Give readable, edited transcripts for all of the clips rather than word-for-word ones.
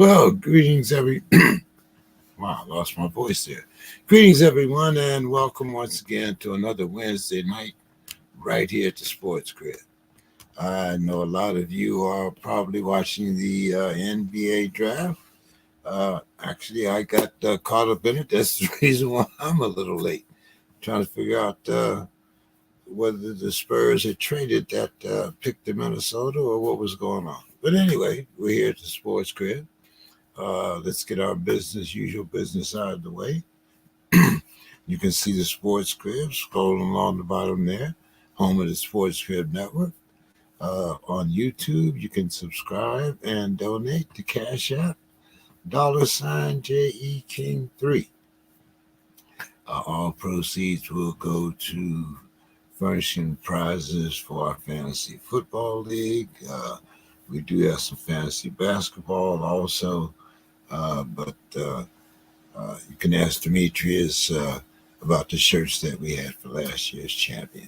Well, greetings, wow, I lost my voice there. Greetings, everyone, and welcome once again to another Wednesday night right here at the Sports Crib. I know a lot of you are probably watching the NBA draft. Actually, I got caught up in it. That's the reason why I'm a little late, trying to figure out whether the Spurs had traded that pick to Minnesota or what was going on. But anyway, we're here at the Sports Crib. Let's get our usual business out of the way. You can see the Sports Crib scrolling along the bottom there, home of the Sports Crib Network. On YouTube, you can subscribe and donate to Cash App, $ JE King 3. All proceeds will go to furnishing prizes for our fantasy football league. We do have some fantasy basketball also. But you can ask Demetrius about the shirts that we had for last year's champion.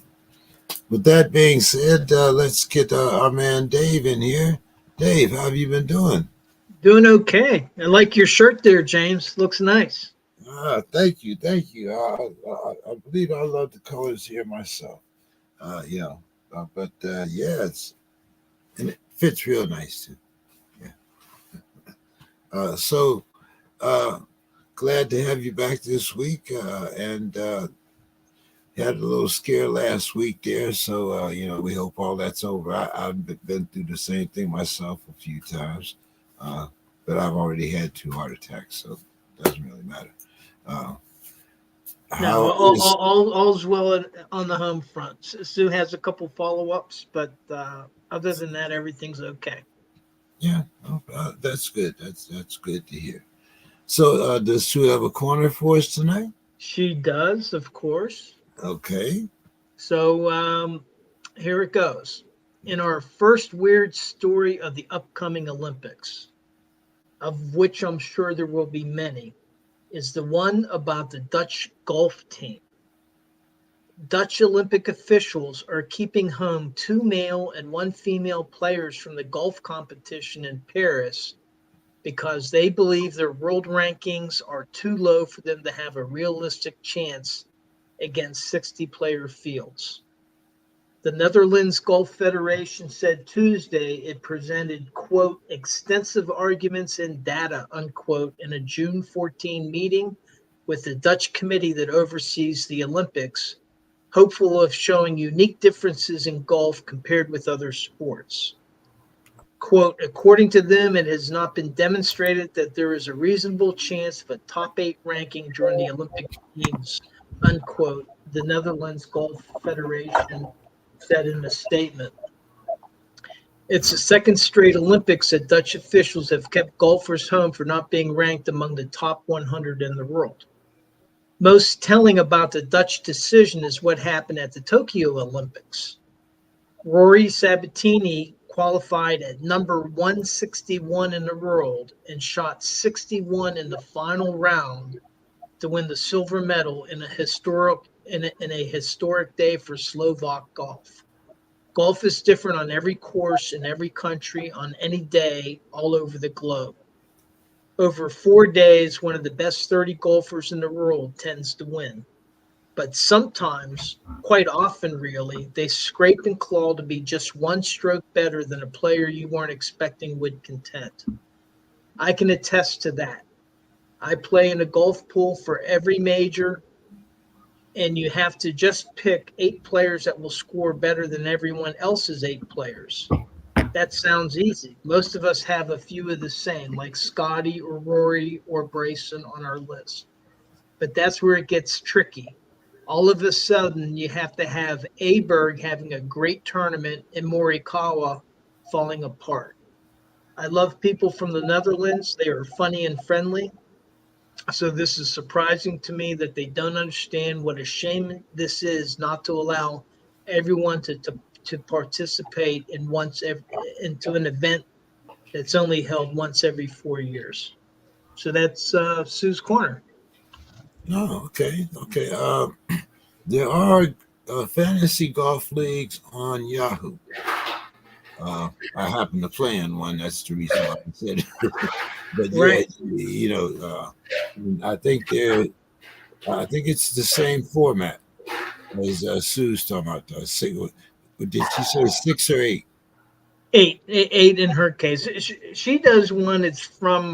With that being said, let's get our man Dave in here. Dave, how have you been doing? Doing okay. I like your shirt there, James. Looks nice. Thank you, thank you. I believe I love the colors here myself. Yeah, and it fits real nice too. Yeah. So glad to have you back this week, and had a little scare last week there, so we hope all that's over. I've been through the same thing myself a few times, uh, but I've already had 2 heart attacks, so it doesn't really matter. Uh, No, how is all's well on the home front. Sue has a couple follow-ups, but other than that, everything's okay. Yeah, that's good. That's good to hear. So does Sue have a corner for us tonight? She does, of course. Okay. So here it goes. In our first weird story of the upcoming Olympics, of which I'm sure there will be many, is the one about the Dutch golf team. Dutch Olympic officials are keeping home 2 male and 1 female players from the golf competition in Paris because they believe their world rankings are too low for them to have a realistic chance against 60-player fields. The Netherlands Golf Federation said Tuesday it presented, quote, extensive arguments and data, unquote, in a June 14 meeting with the Dutch committee that oversees the Olympics, hopeful of showing unique differences in golf compared with other sports. Quote, according to them, it has not been demonstrated that there is a reasonable chance of a top 8 ranking during the Olympic Games, unquote, the Netherlands Golf Federation said in a statement. It's the second straight Olympics that Dutch officials have kept golfers home for not being ranked among the top 100 in the world. Most telling about the Dutch decision is what happened at the Tokyo Olympics. Rory Sabatini qualified at number 161 in the world and shot 61 in the final round to win the silver medal in a historic day for Slovak golf. Golf is different on every course in every country on any day all over the globe. Over 4 days, one of the best 30 golfers in the world tends to win. But sometimes, quite often really, they scrape and claw to be just one stroke better than a player you weren't expecting would contend. I can attest to that. I play in a golf pool for every major, and you have to just pick 8 players that will score better than everyone else's 8 players. That sounds easy. Most of us have a few of the same, like Scotty or Rory or Brayson on our list. But that's where it gets tricky. All of a sudden, you have to have Aberg having a great tournament and Morikawa falling apart. I love people from the Netherlands. They are funny and friendly. So this is surprising to me that they don't understand what a shame this is not to allow everyone to participate into an event that's only held once every 4 years. So that's Sue's Corner. No, okay. There are fantasy golf leagues on Yahoo. I happen to play in one. That's the reason why I said it. but yeah, Right. I think I think it's the same format as Sue's talking about. Did she say 6 or 8? Eight in her case. She does one. It's from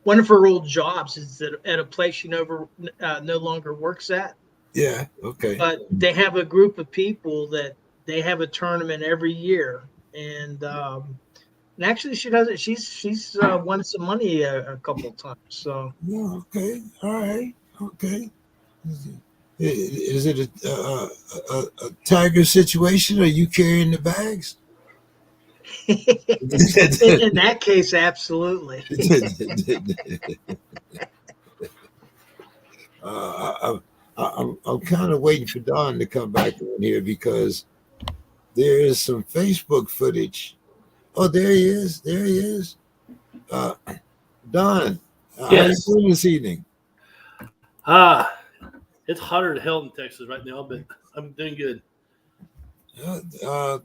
one of her old jobs. Is at a place she no longer works at. Yeah. Okay. But they have a group of people that they have a tournament every year, and actually she does it. She's won some money a couple of times. So Yeah. Okay. All right. Okay. Is it a tiger situation? Are you carrying the bags? in that case, absolutely. I'm kind of waiting for Don to come back in here because there is some Facebook footage. Oh, there he is. There he is. Uh, Don, how are you Yes. doing this evening? It's hotter than hell in Texas right now, but I'm doing good. Uh,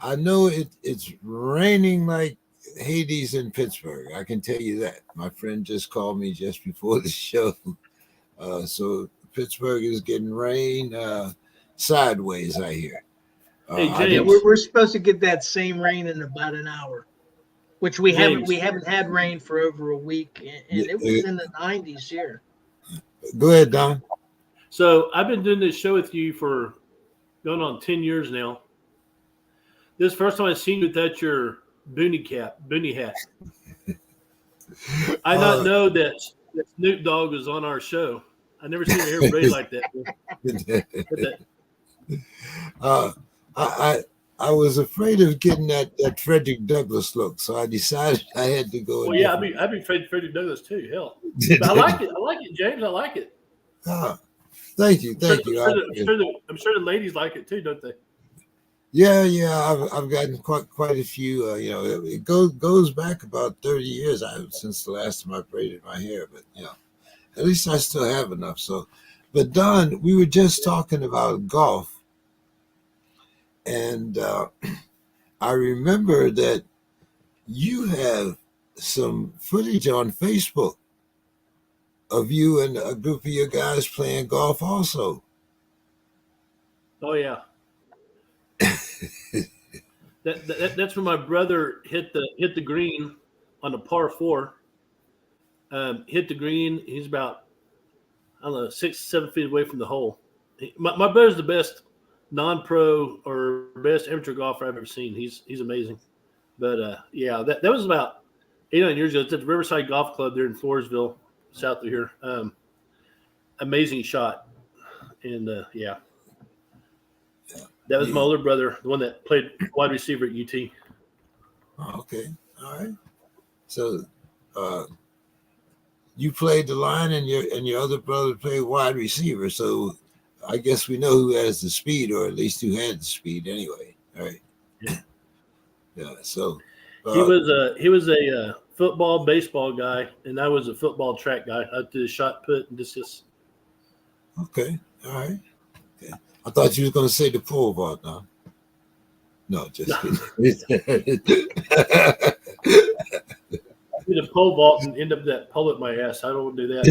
I know it's raining like Hades in Pittsburgh. I can tell you that. My friend just called me just before the show. So Pittsburgh is getting rain sideways, I hear. Hey, I Yeah, didn't. James. we're supposed to get that same rain in about an hour, which we haven't. James. We haven't had rain for over a week, and it was in the 90s here. Go ahead, Don. So I've been doing this show with you for going on 10 years now. This is the first time I've seen you without your boonie hat. I not know that Snoop Dogg was on our show. I never seen your hair braid like that. uh, I was afraid of getting that Frederick Douglass look, so I decided I had to go. Well, yeah, I'd be afraid of Freddie Douglass too. Hell, but I like it. I like it, James. I like it. Thank you. I'm sure the ladies like it too, don't they? Yeah. I've gotten quite a few. It goes back about 30 years since the last time I braided my hair, but at least I still have enough. So, but Don, we were just talking about golf, and I remember that you have some footage on Facebook of you and a group of your guys playing golf also. Oh yeah. That's when my brother hit the green on a par 4. Hit the green. He's about, I don't know, 6-7 feet away from the hole. My brother's the best non-pro or best amateur golfer I've ever seen. He's amazing. But yeah, that was about 8-9 years ago. It's at the Riverside Golf Club there in Floresville, south of here. Amazing shot, and yeah. That was my older brother, the one that played wide receiver at UT. Oh, okay. All right. So you played the line and your other brother played wide receiver. So I guess we know who has the speed, or at least who had the speed anyway. All right. Yeah. So he was a football, baseball guy, and I was a football track guy. I did shot put and discus. Okay. All right. Okay. I thought you was going to say the pole vault now. No, just kidding. Did a pole vault and end up that pole at my ass. I don't want to do that.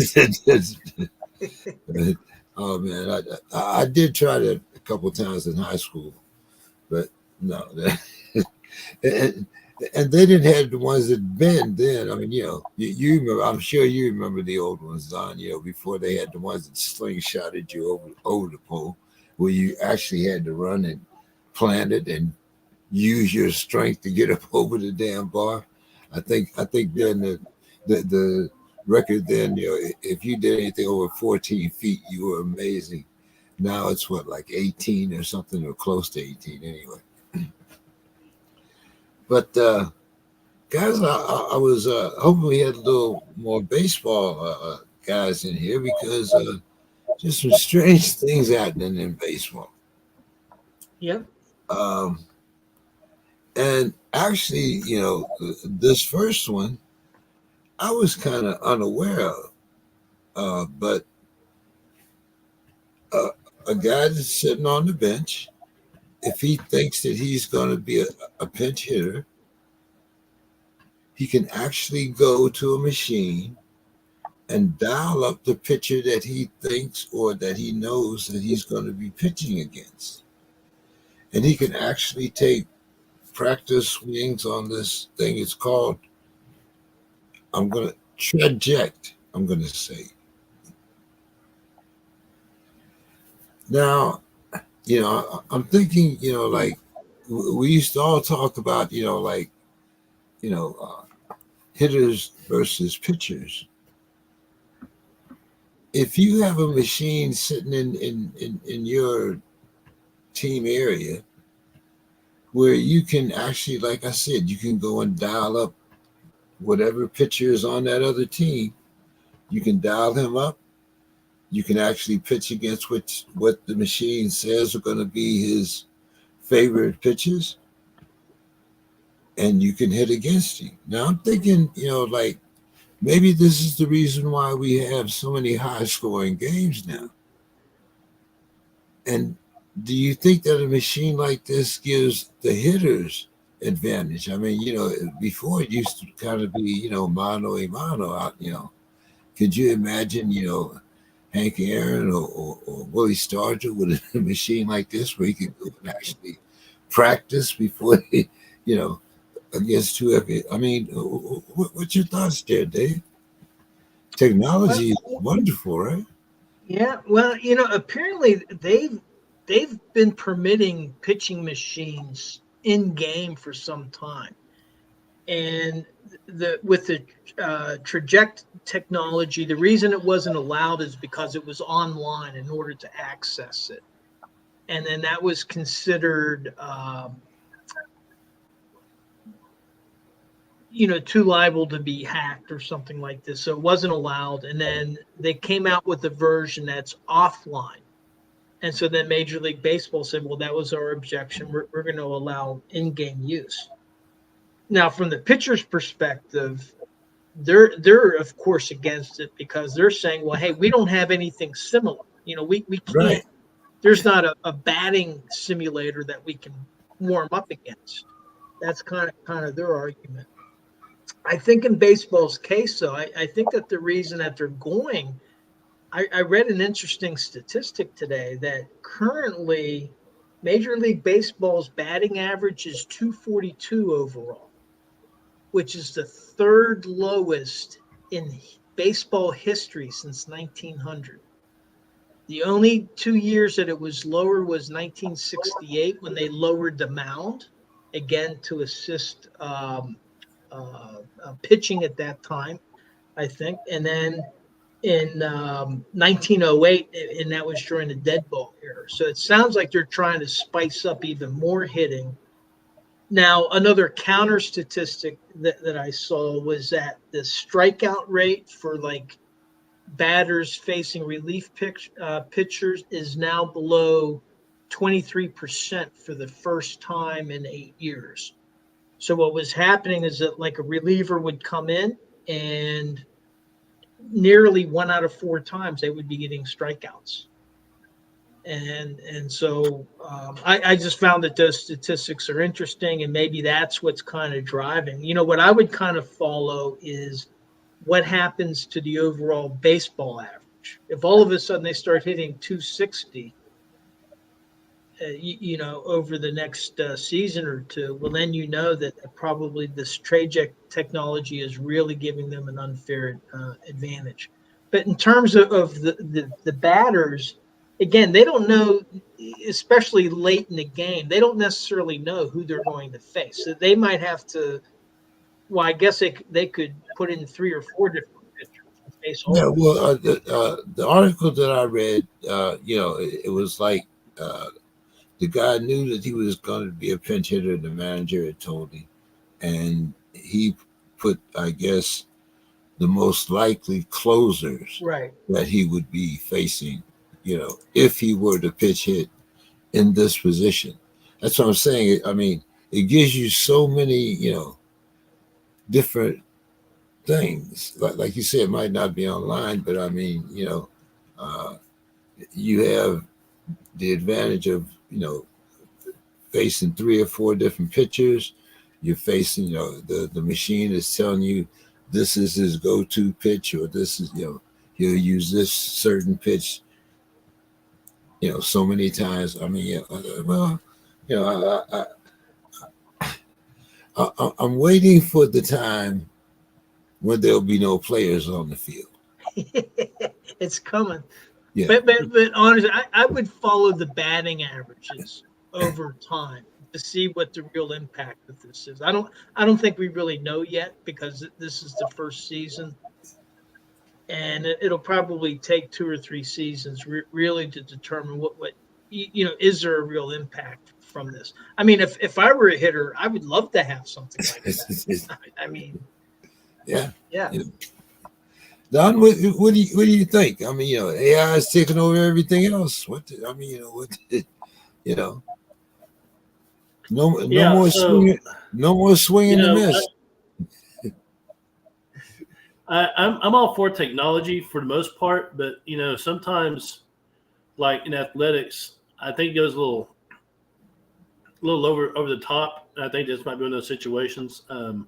Oh man, I did try that a couple of times in high school, but no. And they didn't have the ones that bend then. I mean, you remember. I'm sure you remember the old ones, Don. Before they had the ones that slingshotted you over the pole, where you actually had to run and plant it and use your strength to get up over the damn bar. I think then the record then, if you did anything over 14 feet, you were amazing. Now it's like 18 or something, or close to 18 anyway. But guys, I was hoping we had a little more baseball guys in here, because just some strange things happening in baseball. Yep. And actually, this first one, I was kind of unaware of, but a guy that's sitting on the bench, if he thinks that he's going to be a pinch hitter, he can actually go to a machine and dial up the pitcher that he thinks or that he knows that he's going to be pitching against. And he can actually take practice swings on this thing. It's called, I'm going to traject, I'm going to say. Now, I'm thinking, like we used to all talk about, hitters versus pitchers. If you have a machine sitting in your team area where you can actually, like I said, you can go and dial up whatever pitcher is on that other team, you can dial him up. You can actually pitch against what the machine says are going to be his favorite pitches, and you can hit against him. Now I'm thinking, like maybe this is the reason why we have so many high-scoring games now. And do you think that a machine like this gives the hitters advantage? I mean, before it used to kind of be, mano a mano out, Could you imagine, Hank Aaron or Willie Stargell with a machine like this where he could go and actually practice before he, against whoever? I mean, what's your thoughts there, Dave? Technology is wonderful, right? Yeah, well, apparently they've been permitting pitching machines in game for some time, and with the traject technology, the reason it wasn't allowed is because it was online in order to access it, and then that was considered too liable to be hacked or something like this. So it wasn't allowed. And then they came out with a version that's offline. And so then Major League Baseball said, well, that was our objection. We're going to allow in-game use. Now, from the pitcher's perspective, they're of course against it because they're saying, well, hey, we don't have anything similar. We can't. Right. There's not a batting simulator that we can warm up against. That's kind of their argument. I think in baseball's case, though, I think that the reason that they're going, I read an interesting statistic today that currently Major League Baseball's batting average is 242 overall, which is the third lowest in baseball history since 1900. The only 2 years that it was lower was 1968 when they lowered the mound, again, to assist pitching at that time, I think. And then in 1908, and that was during the dead ball era. So it sounds like they're trying to spice up even more hitting. Now, another counter statistic that I saw was that the strikeout rate for like batters facing relief pitchers is now below 23% for the first time in 8 years. So what was happening is that like a reliever would come in and nearly 1 out of 4 times they would be getting strikeouts. And so I just found that those statistics are interesting, and maybe that's what's kind of driving. What I would kind of follow is what happens to the overall baseball average. If all of a sudden they start hitting 260, over the next season or two, well, then that probably this trade technology is really giving them an unfair advantage. But in terms of the batters, again, they don't know, especially late in the game, they don't necessarily know who they're going to face. So they might have to, well, I guess they could put in 3 or 4 different pitchers and face all. Yeah, well, the article that I read, it was like the guy knew that he was going to be a pinch hitter. The manager had told him, and he put, I guess, the most likely closers that he would be facing, if he were to pitch hit in this position. That's what I'm saying. I mean, it gives you so many, different things. Like you said, it might not be online, but I mean, you have the advantage of, facing 3 or 4 different pitchers. you're facing, the machine is telling you this is his go-to pitch, or this is, he'll use this certain pitch, so many times. I mean, well, I'm waiting for the time when there'll be no players on the field. It's coming. Yeah. But honestly, I would follow the batting averages over time to see what the real impact of this is. I don't think we really know yet, because this is the first season, and it'll probably take 2 or 3 seasons really to determine what is there a real impact from this. I mean, if I were a hitter, I would love to have something like that. I mean, yeah. Yeah. Don, what do you think? I mean, AI is taking over everything else. No more swinging, no more swinging and miss. I'm all for technology for the most part, but sometimes, like in athletics, I think it goes a little over the top. I think this might be one of those situations. For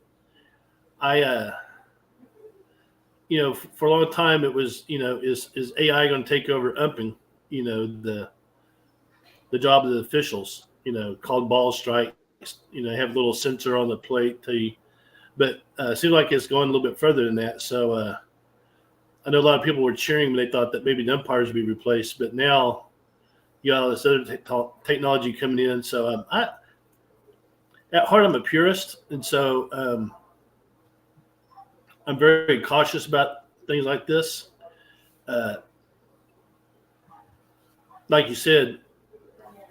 a long time it was, is AI going to take over umping? The job of the officials, called ball strikes, have a little sensor on the plate tell you. But it seems like it's going a little bit further than that. So I know a lot of people were cheering when they thought that maybe the umpires would be replaced, but now you got all this other technology coming in. So at heart, I'm a purist, and so I'm very cautious about things like this. Like you said,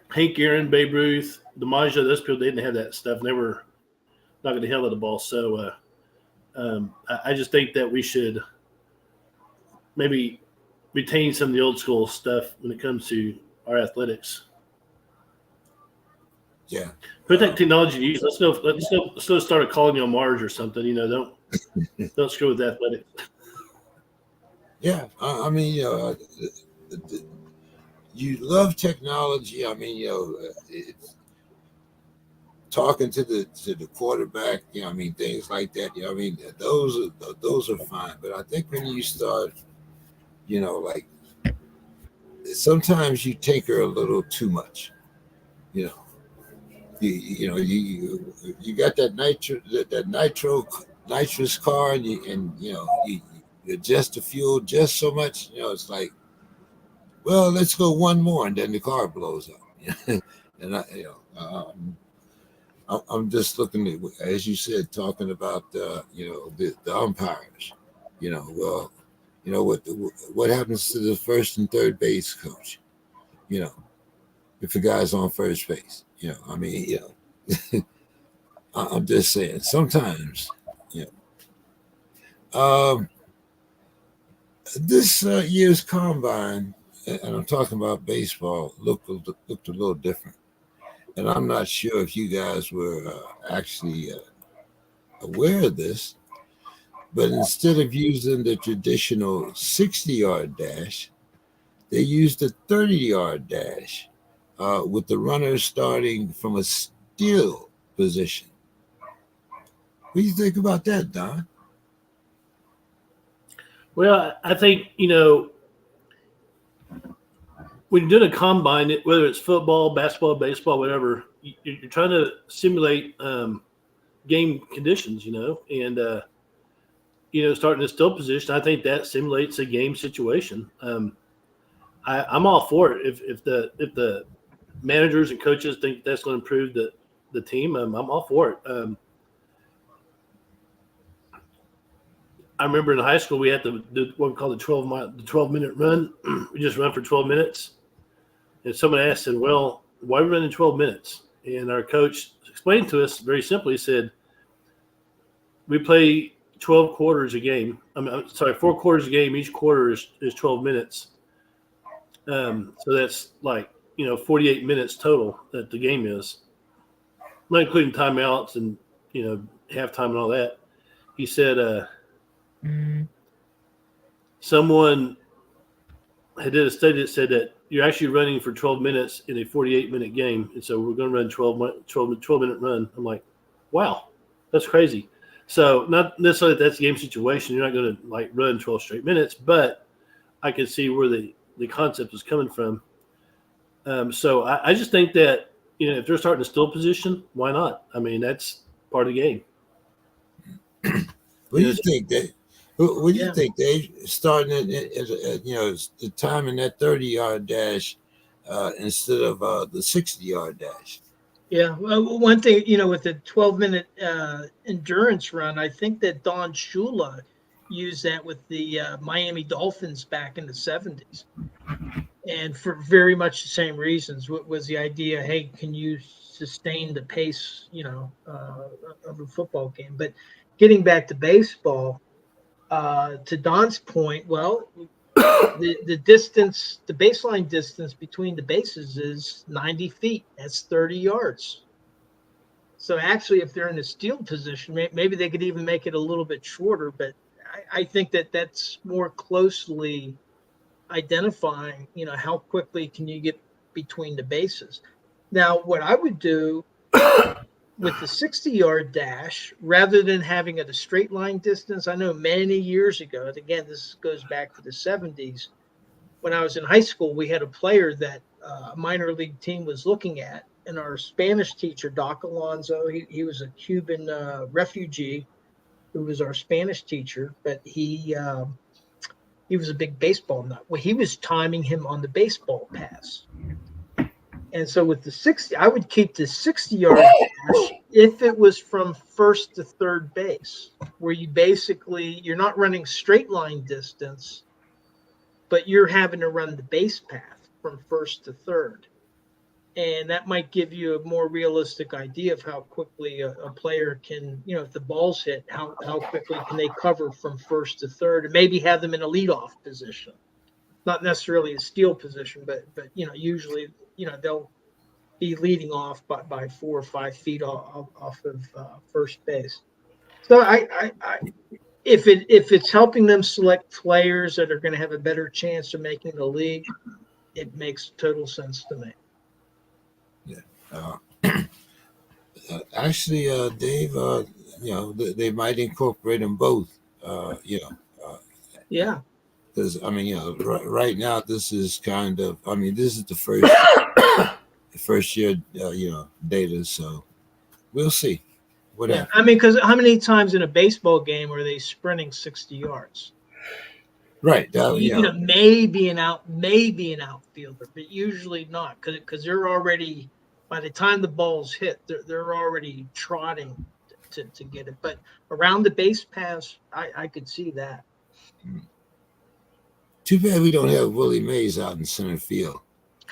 Hank Aaron, Babe Ruth, DiMaggio, those people, they didn't have that stuff, and they were knocking the hell out of the ball. So I just think that we should maybe retain some of the old school stuff when it comes to our athletics. Yeah. Put that technology to use. Let's go start a colony on Mars or something. Don't screw with athletics. Yeah, I mean, you love technology. I mean, it's talking to the quarterback. I mean, things like that. I mean, those are fine. But I think when you start, like sometimes you tinker a little too much. You got that nitrous car, and you adjust the fuel just so much. It's like, well, let's go one more, and then the car blows up. And I'm just looking at, as you said, talking about the umpires. What happens to the first and third base coach? If the guy's on first base. I mean, I'm just saying. Sometimes, this year's combine, and I'm talking about baseball, looked a little different. And I'm not sure if you guys were actually aware of this, but instead of using the traditional 60-yard dash, they used a 30-yard dash with the runner starting from a steal position. What do you think about that, Don? Well, I think, when you're doing a combine, whether it's football, basketball, baseball, whatever, you're trying to simulate game conditions, and starting in a still position. I think that simulates a game situation. I'm all for it. If the managers and coaches think that's going to improve the team, I'm all for it. I remember in high school we had to do what we call the 12-minute run. We just run for 12 minutes. And someone asked, well, why are we running 12 minutes? And our coach explained to us very simply, he said, we play 12 quarters a game. 4 quarters a game. Each quarter is 12 minutes. So that's like, 48 minutes total that the game is, not including timeouts and, halftime and all that. He said, someone had did a study that said that you're actually running for 12 minutes in a 48-minute game. And so we're going to run 12-minute run. I'm like, wow, That's crazy. So not necessarily that's the game situation. You're not going to like run 12 straight minutes, but I can see where the concept is coming from. So I just think that, if they're starting to still position, why not? I mean, that's part of the game. What do you think, Dave? What do you Yeah. think, Dave? Starting at the time in that 30-yard dash instead of the 60-yard dash. Yeah. Well, one thing, with the 12-minute endurance run, I think that Don Shula used that with the Miami Dolphins back in the 70s. And for very much the same reasons. What was the idea? Hey, can you sustain the pace, of a football game? But getting back to baseball, to Don's point, well, the distance, the baseline distance between the bases is 90 feet. That's 30 yards. So actually, if they're in a steal position, maybe they could even make it a little bit shorter. But I think that that's more closely identifying, how quickly can you get between the bases. Now, what I would do with the 60-yard dash, rather than having it a straight line distance, I know many years ago, and again, this goes back to the 70s, when I was in high school, we had a player that a minor league team was looking at, and our Spanish teacher, Doc Alonso, he was a Cuban refugee who was our Spanish teacher, but he was a big baseball nut. Well, he was timing him on the baseball pass. And so with the 60, I would keep the 60-yard dash if it was from first to third base, where you're not running straight line distance, but you're having to run the base path from first to third. And that might give you a more realistic idea of how quickly a player can, if the ball's hit, how quickly can they cover from first to third, and maybe have them in a leadoff position, not necessarily a steal position, but usually they'll be leading off by 4 or 5 feet off of first base. So if it's helping them select players that are going to have a better chance of making the league, it makes total sense to me. Actually, Dave, they might incorporate them both. Yeah. Because right now this is kind of, this is the first year, data. So we'll see what happens. Because how many times in a baseball game are they sprinting 60 yards? Right. Maybe an outfielder, but usually not, because they're already, by the time the ball's hit, they're already trotting to get it. But around the base pass, I could see that. Too bad we don't have Willie Mays out in center field.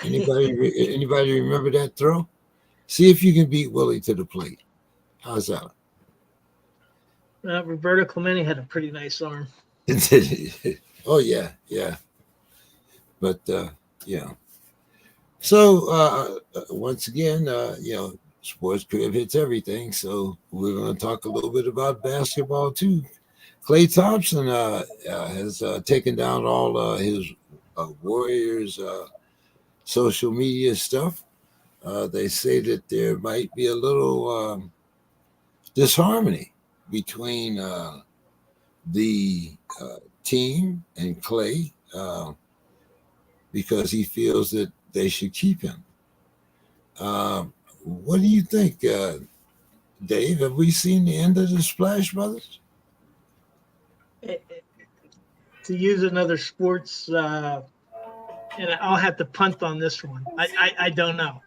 Anybody remember that throw? See if you can beat Willie to the plate. How's that? Roberto Clemente had a pretty nice arm. Oh yeah. But So once again, Sports Crib hits everything. So we're going to talk a little bit about basketball too. Klay Thompson has taken down all his Warriors social media stuff. They say that there might be a little disharmony between the team and Klay because he feels that they should keep him. What do you think, Dave? Have we seen the end of the Splash Brothers? To use another sports, and I'll have to punt on this one. I don't know.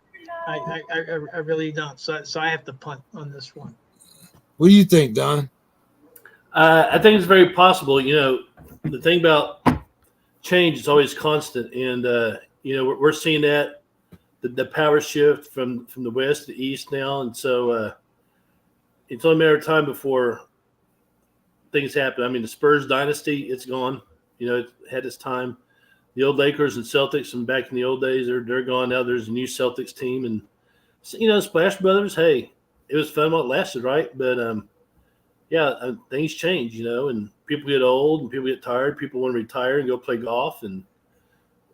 I really don't. So I have to punt on this one. What do you think, Don? I think it's very possible. The thing about change is always constant, and we're seeing that the power shift from the west to the east now, and so it's only a matter of time before things happen. I mean, the Spurs dynasty, it's gone. It had its time. The old Lakers and Celtics from back in the old days, they're gone now. There's a new Celtics team, and Splash Brothers. Hey, it was fun while it lasted, right? But things change, and people get old and people get tired. People want to retire and go play golf and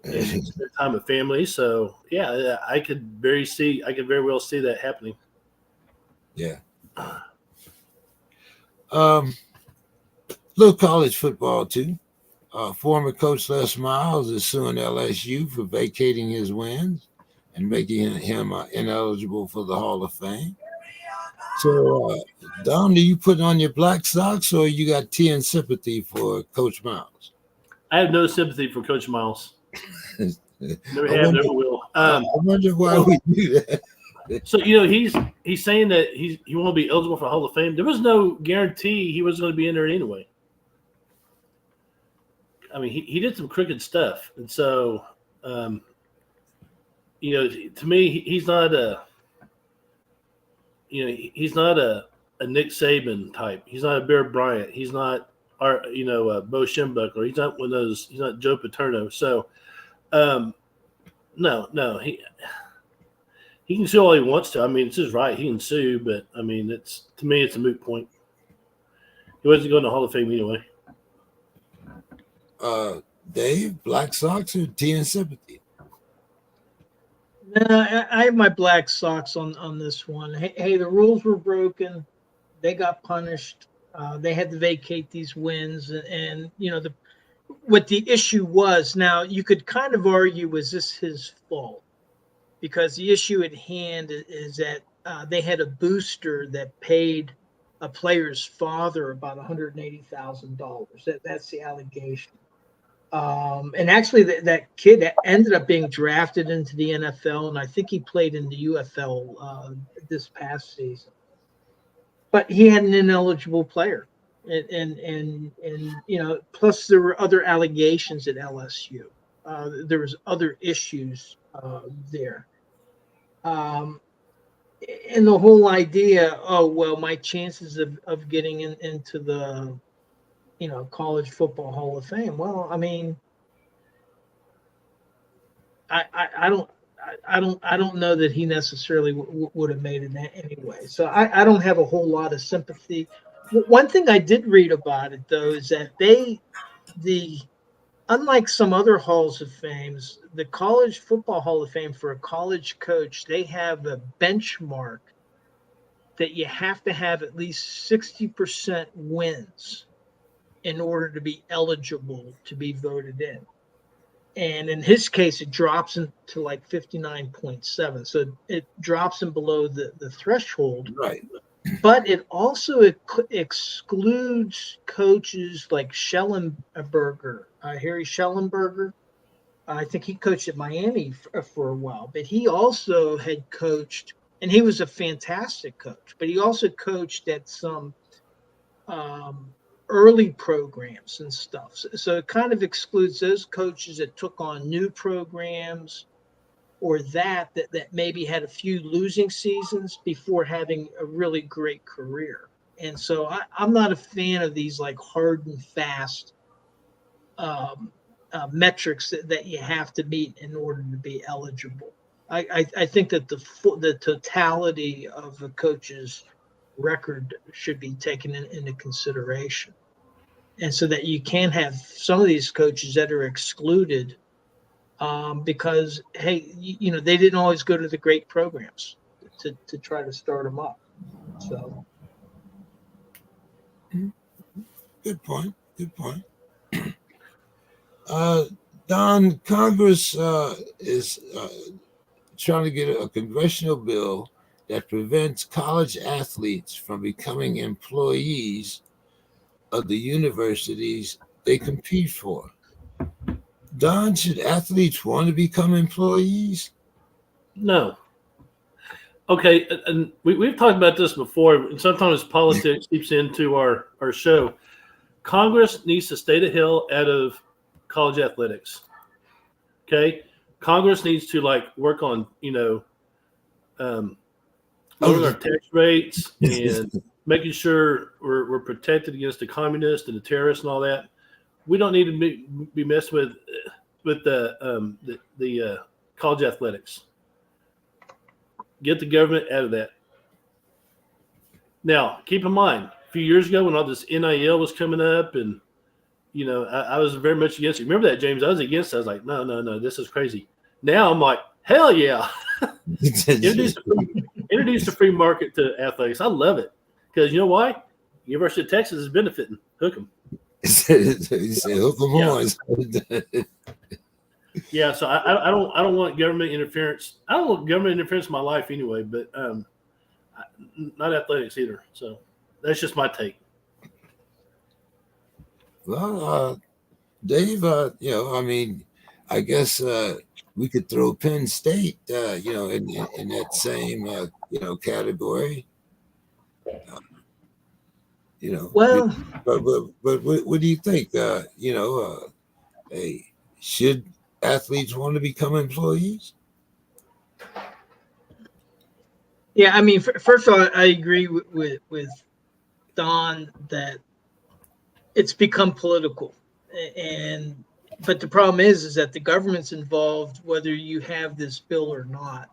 spend time with family. So I could very well see that happening. Yeah. Little college football too. Former coach Les Miles is suing LSU for vacating his wins and making him ineligible for the Hall of Fame. So, Don, do you put on your black socks or you got tea and sympathy for Coach Miles? I have no sympathy for Coach Miles. Never I have, wonder, never will. I wonder why we do that. So he's saying that he won't be eligible for the Hall of Fame. There was no guarantee he was going to be in there anyway. I mean, he did some crooked stuff, and so to me, he's not a Nick Saban type. He's not a Bear Bryant. He's not Bo Schembechler. He's not one of those. He's not Joe Paterno. So, no, he can sue all he wants to. I mean, it's his right. He can sue, but I mean, to me, it's a moot point. He wasn't going to Hall of Fame anyway. Dave, black socks or tea and sympathy? No, I have my black socks on this one. Hey, the rules were broken. They got punished. They had to vacate these wins, and what the issue was. Now you could kind of argue, was this his fault? Because the issue at hand is that they had a booster that paid a player's father about $180,000. That's the allegation. And actually, that kid ended up being drafted into the NFL, and I think he played in the UFL this past season. But he had an ineligible player, and plus there were other allegations at LSU. There was other issues there. And the whole idea, my chances of getting into the College Football Hall of Fame. Well, I mean, I don't know that he necessarily would have made it anyway. So I don't have a whole lot of sympathy. One thing I did read about it though is that unlike some other halls of fames, the College Football Hall of Fame for a college coach, they have a benchmark that you have to have at least 60% wins in order to be eligible to be voted in. And in his case, it drops into like 59.7. So it drops in below the threshold. Right. But it also excludes coaches like Schellenberger, Harry Schellenberger. I think he coached at Miami for a while, but he also had coached, and he was a fantastic coach, but he also coached at some early programs and stuff. So it kind of excludes those coaches that took on new programs or that maybe had a few losing seasons before having a really great career. And so I'm not a fan of these like hard and fast metrics that you have to meet in order to be eligible. I think that the totality of a coach's record should be taken into consideration. And so that you can have some of these coaches that are excluded because, hey, they didn't always go to the great programs to try to start them up. So, Good point. Don, Congress is trying to get a congressional bill that prevents college athletes from becoming employees of the universities they compete for. Don, should athletes want to become employees? No. Okay, and we've talked about this before, and sometimes politics seeps into our show. Congress needs to stay the hell out of college athletics. Okay? Congress needs to work on, lowering our tax rates and making sure we're protected against the communists and the terrorists and all that. We don't need to be messed with the college athletics. Get the government out of that. Now, keep in mind, a few years ago when all this NIL was coming up and, I was very much against it. Remember that, James? I was against it. I was like, no, this is crazy. Now I'm like, hell yeah. Introduce the free market to athletics. I love it. Because you know why? University of Texas is benefiting. Hook 'em. He said, hook 'em Yeah. horns. Yeah, so I don't want government interference. I don't want government interference in my life anyway, but not athletics either. So that's just my take. Well, Dave, I mean, I guess we could throw Penn State, in that same, category. Well, But what do you think? Hey, should athletes want to become employees? yeah, I mean, first of all, I agree with Don that it's become political, but the problem is that the government's involved whether you have this bill or not.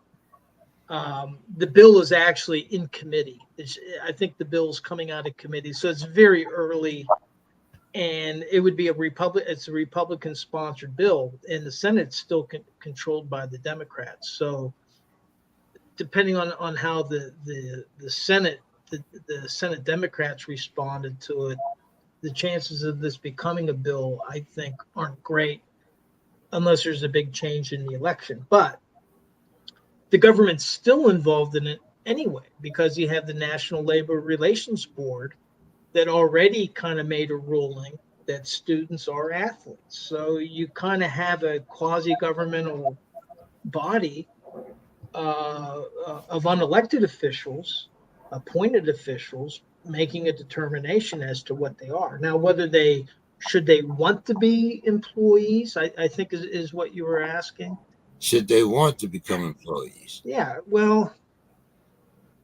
The bill is actually in committee. I think the bill is coming out of committee, so it's very early, and it would be It's a Republican-sponsored bill, and the Senate's still controlled by the Democrats. So, depending on how the Senate the Senate Democrats responded to it, the chances of this becoming a bill, I think, aren't great unless there's a big change in the election. But the government's still involved in it anyway, because you have the National Labor Relations Board that already kind of made a ruling that students are athletes. So you kind of have a quasi-governmental body of unelected officials, appointed officials, making a determination as to what they are. Now, whether should they want to be employees, I think is what you were asking. Should they want to become employees? Yeah, well,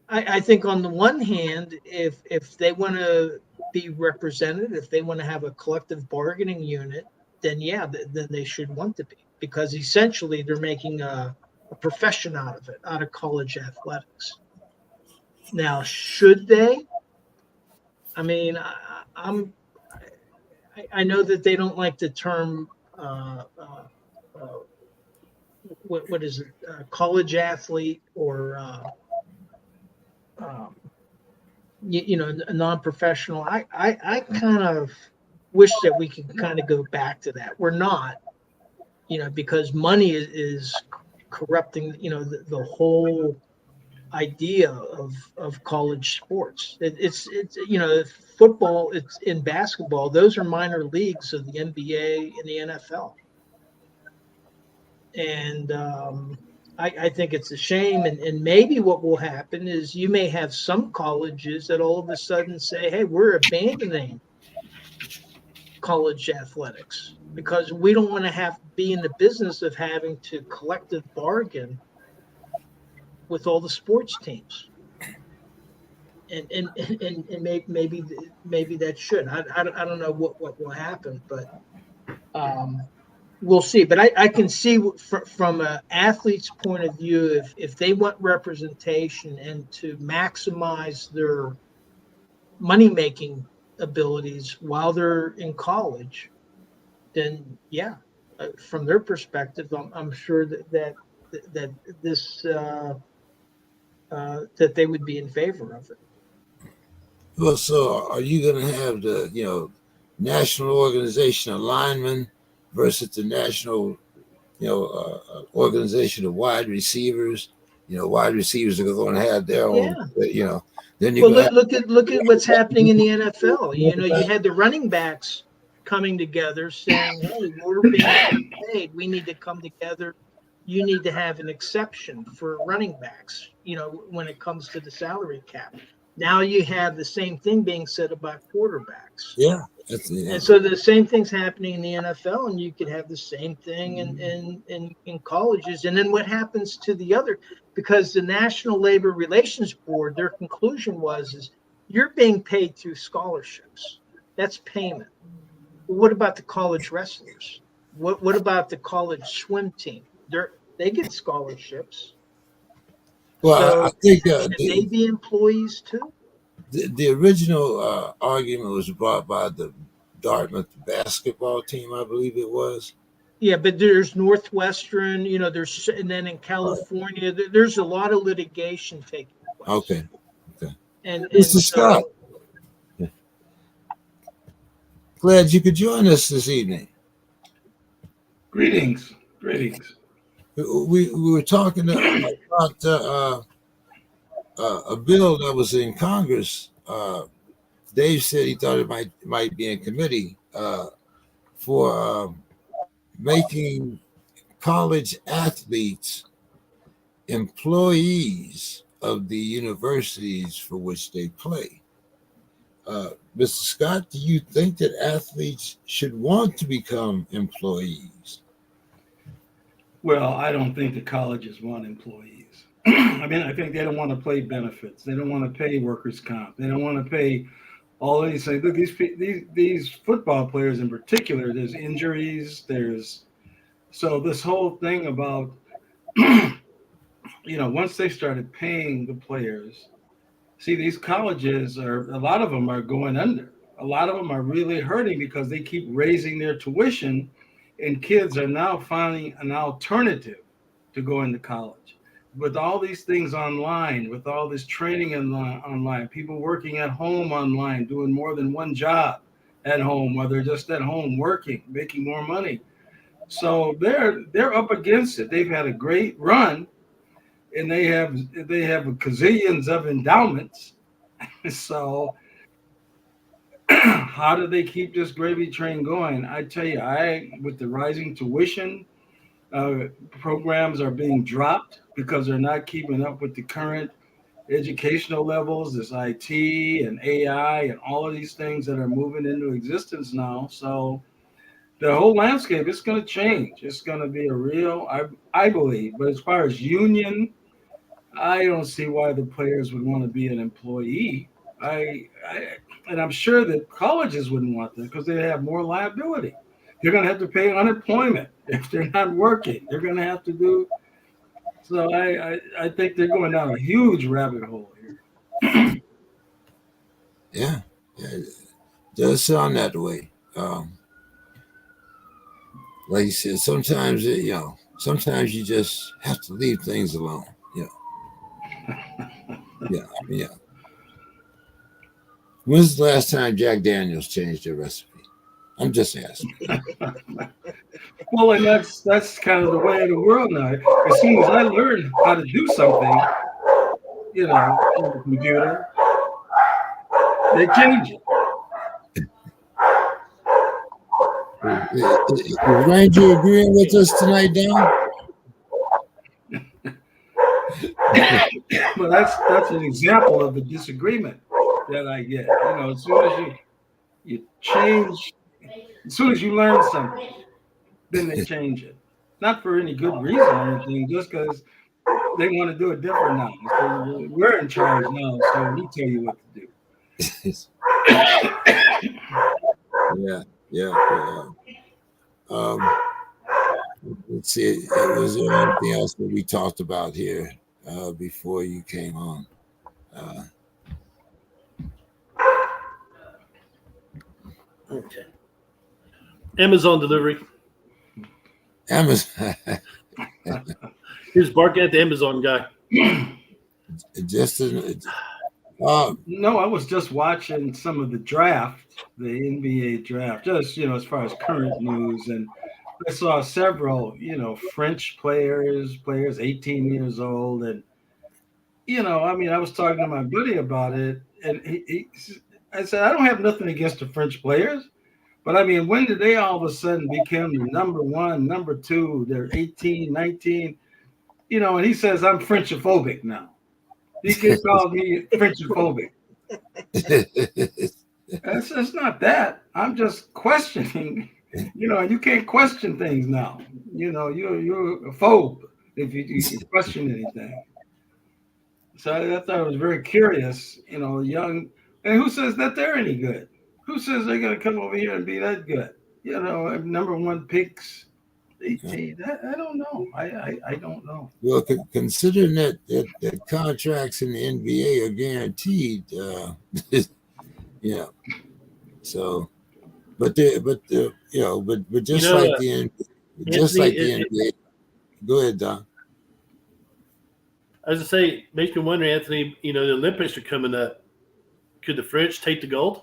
I think on the one hand, if they want to be represented, if they want to have a collective bargaining unit, then yeah, then they should want to be, because essentially they're making a profession out of it, out of college athletics. Now, should they? I mean, I know that they don't like the term what is it, college athlete, or a non-professional. I kind of wish that we could kind of go back to that. We're not, because money is corrupting, the whole idea of college sports. It's football, it's in basketball. Those are minor leagues of the NBA and the NFL. And I think it's a shame. And maybe what will happen is you may have some colleges that all of a sudden say, hey, we're abandoning college athletics because we don't want to be in the business of having to collective bargain with all the sports teams. And maybe that should. I don't know what will happen, but we'll see. But I can see from an athlete's point of view, if they want representation and to maximize their money-making abilities while they're in college, then yeah, from their perspective, I'm sure that this that they would be in favor of it. Well, so are you going to have the national organization of linemen versus the national organization of wide receivers? Wide receivers are going to have their own. Then you look at what's happening in the NFL. You had the running backs coming together saying, "Hey, we're being paid. We need to come together. You need to have an exception for running backs, when it comes to the salary cap." Now you have the same thing being said about quarterbacks. Yeah. And so the same thing's happening in the NFL, and you could have the same thing in colleges. And then what happens to the other? Because the National Labor Relations Board, their conclusion is you're being paid through scholarships. That's payment. What about the college wrestlers? What about the college swim team? They get scholarships. Well, so I think should they be employees too? The original argument was brought by the Dartmouth basketball team, I believe it was. Yeah, but there's Northwestern, and then in California, there's a lot of litigation taking place. Okay. And Mr. Scott. Glad you could join us this evening. Greetings. Greetings. We were talking about a bill that was in Congress. Dave said he thought it might be in committee for making college athletes employees of the universities for which they play. Mr. Scott, do you think that athletes should want to become employees? Well, I don't think the colleges want employees. I mean, I think they don't want to pay benefits. They don't want to pay workers' comp. They don't want to pay all of these things. Look, these football players in particular, there's injuries. So this whole thing about, once they started paying the players, see, these colleges a lot of them are going under. A lot of them are really hurting because they keep raising their tuition, and kids are now finding an alternative to going to college. With all these things online, with all this training online, people working at home online, doing more than one job at home, while they're just at home working, making more money. So they're up against it. They've had a great run, and they have gazillions of endowments. So how do they keep this gravy train going? I tell you, with the rising tuition, programs are being dropped because they're not keeping up with the current educational levels. There's IT and AI and all of these things that are moving into existence now. So the whole landscape is going to change. It's going to be a real, I believe. But as far as union, I don't see why the players would want to be an employee. And I'm sure that colleges wouldn't want that because they have more liability. They're going to have to pay unemployment if they're not working. They're going to have to do. So I think they're going down a huge rabbit hole here. Yeah, it does sound that way. Like you said, sometimes you just have to leave things alone. Yeah. When's the last time Jack Daniels changed their recipe? I'm just asking. Well, and that's kind of the way of the world now. As soon as I learn how to do something, on the computer, they change it. Is Ranger agreeing with us tonight, Don? Well, that's an example of the disagreement that I get. As soon as you change, as soon as you learn something, then they change it. Not for any good reason or anything, just because they want to do it different now. So we're in charge now, so we tell you what to do. Yeah. Let's see. Was there anything else that we talked about here before you came on? Okay. Amazon delivery. Amazon. He was barking at the Amazon guy. No, I was just watching some of the draft, the NBA draft, just as far as current news, and I saw several, French players 18 years old, and I was talking to my buddy about it, and I said I don't have nothing against the French players, but I mean, when did they all of a sudden become the number one, number two? They're 18, 19, and he says I'm Frenchophobic now. He can call me Frenchophobic. It's not that. I'm just questioning. You can't question things now. You're a phobe if you question anything. So I thought it was very curious. Young, and who says that they're any good? Who says they're going to come over here and be that good? Number one picks. 18. I don't know. I don't know. Well, considering that contracts in the NBA are guaranteed, So, but just like the NBA. Go ahead, Don. I was to say, makes me wonder, Anthony. The Olympics are coming up. Could the French take the gold?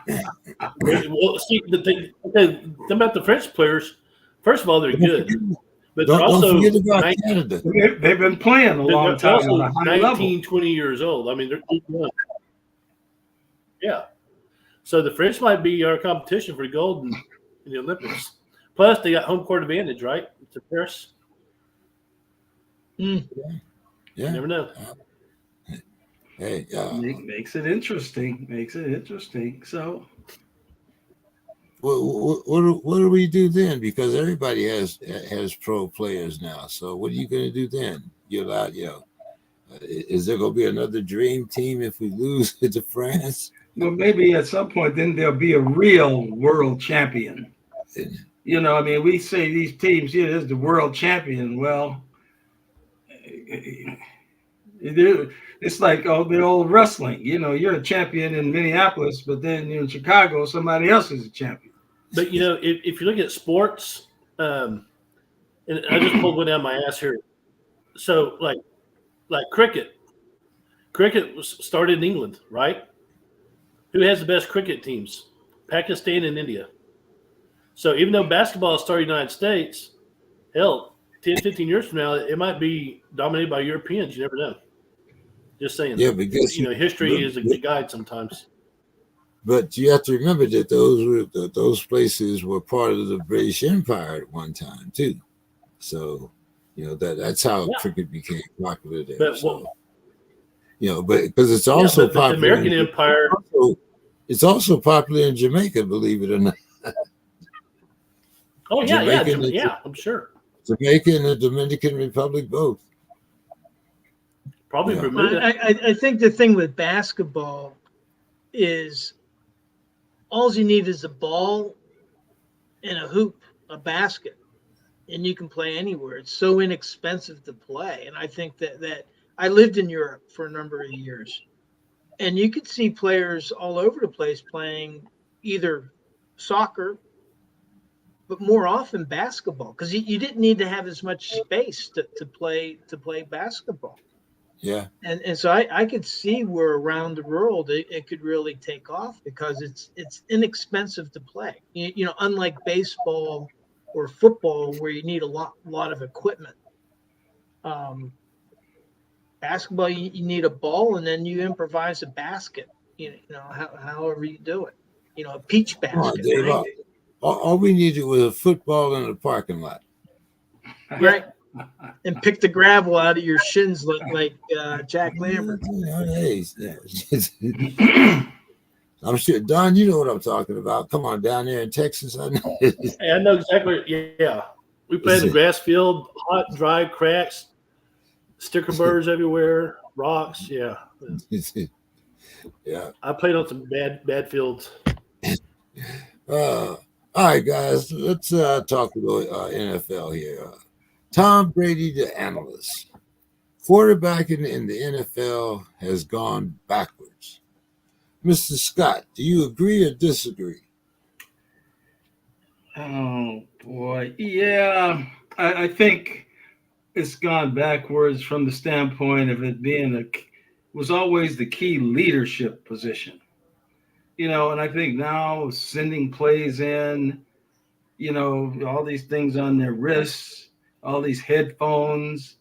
Well, see, the thing about the French players, first of all, they're good, but they're Don't also forget about Canada. They've been playing a long they're time also on a high 19, level. 20 years old. I mean, they're young. Yeah. So the French might be our competition for gold in the Olympics. Plus, they got home court advantage, right? To Paris. Mm. You Yeah. never know. Hey, Makes it interesting. Makes it interesting. So what do we do then? Because everybody has pro players now. So what are you going to do then? You're allowed, is there going to be another dream team if we lose to France? well, maybe at some point then there'll be a real world champion. You know, I mean, we say these teams, yeah, this is the world champion. Well, it's like the old wrestling. You know, you're a champion in Minneapolis, but then in Chicago, somebody else is a champion. But you know, if you look at sports, and I just pulled one down my ass here. So like cricket was started in England, right? Who has the best cricket teams? Pakistan and India. So even though basketball started in the United States, hell, 10, 15 years from now, it might be dominated by Europeans. You never know. Just saying. Yeah, because history is a guide sometimes. But you have to remember that those places were part of the British Empire at one time too. So, that's how cricket became popular there. But, but because it's also popular. The American Empire. It's also popular in Jamaica, believe it or not. Oh yeah, I'm sure. Jamaica and the Dominican Republic both. Probably Bermuda. I think the thing with basketball is all you need is a ball and a hoop, a basket, and you can play anywhere. It's so inexpensive to play. And I think that I lived in Europe for a number of years, and you could see players all over the place playing either soccer, but more often basketball, because you didn't need to have as much space to play basketball. Yeah. And so I could see where around the world it could really take off because it's inexpensive to play. Unlike baseball or football where you need a lot of equipment. Basketball, you need a ball and then you improvise a basket. However you do it. A peach basket. Dave, right? All we needed was a football in the parking lot. Right. And pick the gravel out of your shins like Jack Lambert. I'm sure, Don, you know what I'm talking about. Come on, down there in Texas. I know. Hey, I know exactly. Yeah. We played in the grass field, hot, dry, cracks, sticker burrs everywhere, rocks. Yeah. Yeah. I played on some bad fields. All right, guys. Let's talk a little NFL here. Tom Brady, the analyst. Quarterbacking in the NFL has gone backwards. Mr. Scott, do you agree or disagree? Oh, boy. Yeah, I think it's gone backwards from the standpoint of it being was always the key leadership position. And I think now sending plays in, all these things on their wrists, all these headphones.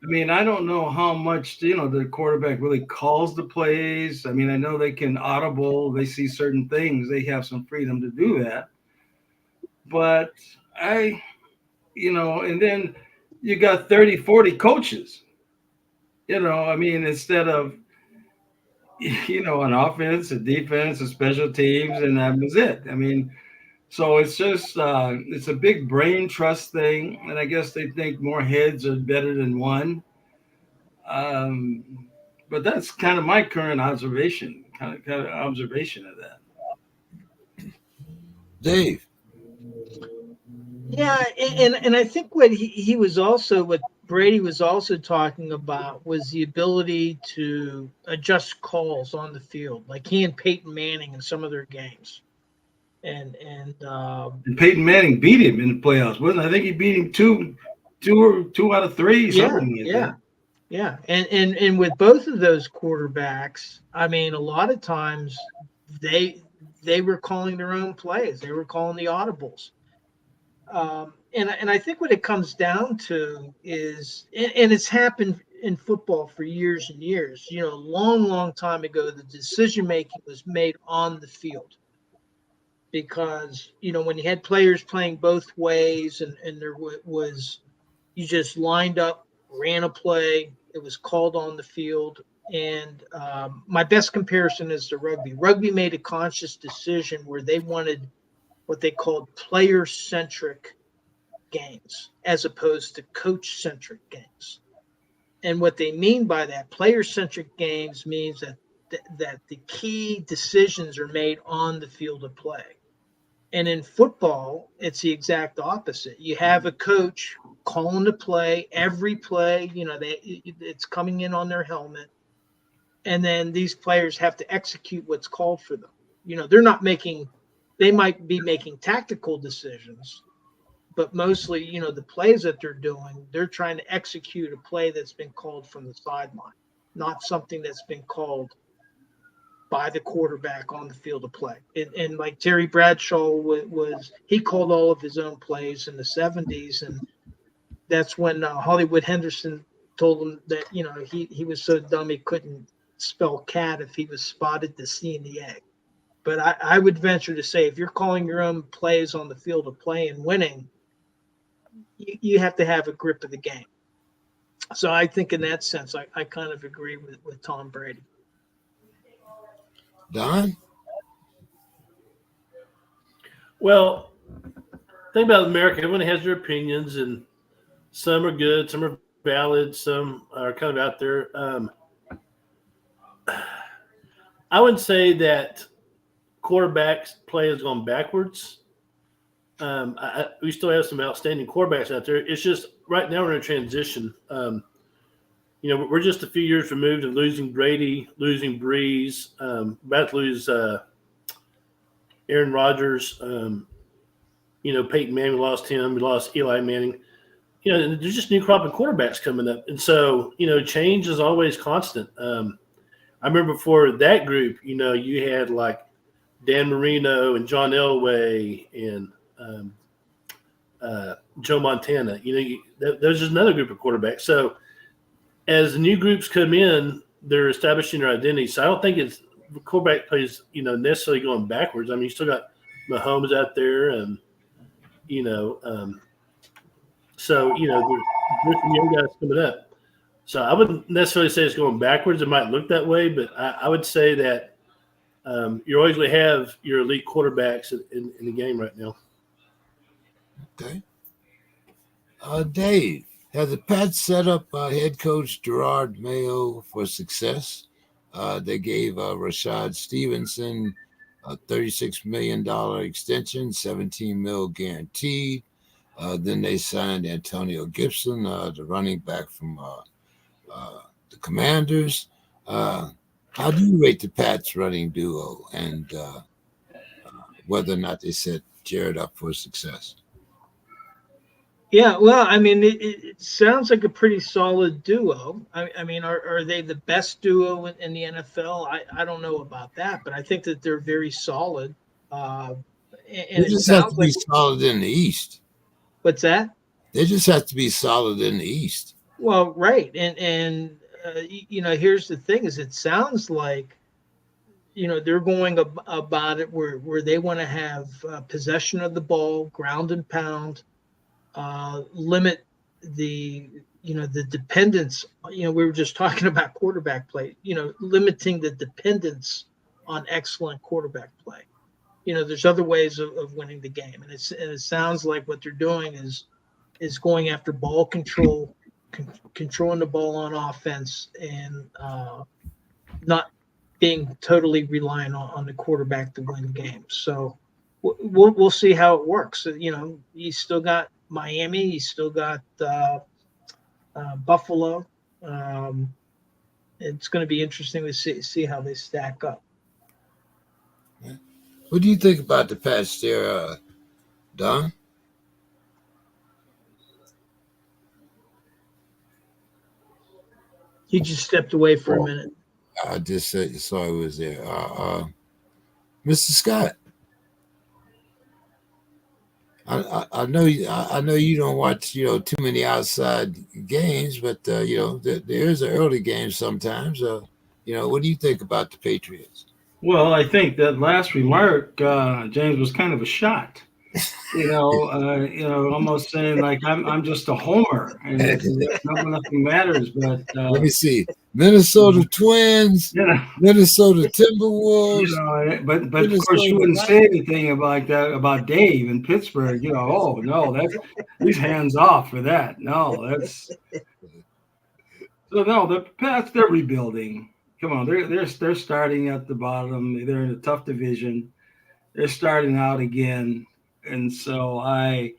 I mean, I don't know how much, the quarterback really calls the plays. I mean, I know they can audible. They see certain things. They have some freedom to do that. But and then you got 30, 40 coaches. I mean, instead of, an offense, a defense, a special teams, and that was it. I mean, so it's just it's a big brain trust thing, and I guess they think more heads are better than one. But that's kind of my current observation, kind of observation of that. Dave. Yeah, and I think what he was also what Brady was also talking about was the ability to adjust calls on the field, like he and Peyton Manning in some of their games. And Peyton Manning beat him in the playoffs, wasn't it? I think he beat him two out of three. Yeah. And with both of those quarterbacks, I mean, a lot of times they were calling their own plays. They were calling the audibles. And I think what it comes down to is, and it's happened in football for years and years. You know, long time ago, the decision making was made on the field, because you know when you had players playing both ways, and there was, you just lined up, ran a play, it was called on the field. And my best comparison is to rugby. Rugby made a conscious decision where they wanted what they called player centric games as opposed to coach centric games. And what they mean by that, player centric games, means that the key decisions are made on the field of play. And in football, it's the exact opposite. You have a coach calling the play, every play, you know, it's coming in on their helmet. And then these players have to execute what's called for them. You know, they might be making tactical decisions, but mostly, you know, the plays that they're doing, they're trying to execute a play that's been called from the sideline, not something that's been called by the quarterback on the field of play. And like Terry Bradshaw he called all of his own plays in the 70s. And that's when Hollywood Henderson told him that, you know, he was so dumb he couldn't spell cat if he was spotted the C in the egg. But I would venture to say, if you're calling your own plays on the field of play and winning, you have to have a grip of the game. So I think in that sense, I kind of agree with Tom Brady. Don? Well, think about America. Everyone has their opinions, and some are good, some are valid, some are kind of out there. I would say that quarterbacks play has gone backwards. We still have some outstanding quarterbacks out there. It's just right now we're in a transition. You know, we're just a few years removed of losing Brady, losing Breeze, about to lose Aaron Rodgers. You know, Peyton Manning, we lost him. We lost Eli Manning. You know, there's just new crop of quarterbacks coming up. And so, you know, change is always constant. I remember before that group, you know, you had like Dan Marino and John Elway and Joe Montana. You know, there's just another group of quarterbacks. So as the new groups come in, they're establishing their identity. So I don't think it's quarterback plays, you know, necessarily going backwards. I mean, you still got Mahomes out there, and you know, so you know, there's some young guys coming up. So I wouldn't necessarily say it's going backwards. It might look that way, but I would say that you're always going to have your elite quarterbacks in the game right now. Okay. Dave, has the Pats set up head coach Gerard Mayo for success? They gave Rashad Stevenson a $36 million extension, $17 million guaranteed. Then they signed Antonio Gibson, the running back from the Commanders. How do you rate the Pats running duo, and whether or not they set Jared up for success? Yeah, well, I mean, it sounds like a pretty solid duo. I mean, are they the best duo in the NFL? I don't know about that, but I think that they're very solid. And They just have to be solid in the East. What's that? They just have to be solid in the East. Well, right, and you know, here's the thing: is it sounds like, you know, they're going about it where they want to have possession of the ball, ground and pound. Limit the dependence. You know, we were just talking about quarterback play, you know, limiting the dependence on excellent quarterback play. You know, there's other ways of winning the game. And it sounds like what they're doing is going after ball control, controlling the ball on offense, and not being totally reliant on the quarterback to win games. So we'll see how it works. You know, he's still got Miami. He's still got Buffalo. It's going to be interesting to see how they stack up. What do you think about the Pats there, Don? He just stepped away for a minute. I just saw he was there. Mr. Scott. I know you don't watch too many outside games, but there is an early game sometimes. What do you think about the Patriots? Well, I think that last remark, James, was kind of a shot. Almost saying like I'm just a homer, and Let nothing matters. But me see. Minnesota Twins, you know, Minnesota Timberwolves, but of course you Minnesota wouldn't say Vikings. anything about that about Dave in Pittsburgh. Oh no, he's hands off for that. No, that's so no. The Pats, they're rebuilding. Come on, they're starting at the bottom. They're in a tough division. They're starting out again, and so I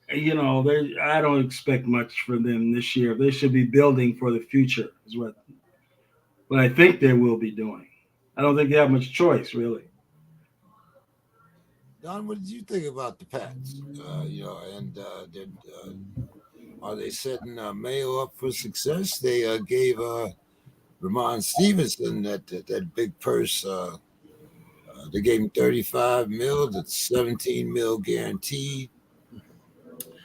don't expect much from them this year. They should be building for the future, is what I think they will be doing. I don't think they have much choice, really. Don, what did you think about the Pats? Are they setting Mayo up for success? They gave Ramon Stevenson that big purse. They gave him 35 mil. That's 17 mil guaranteed.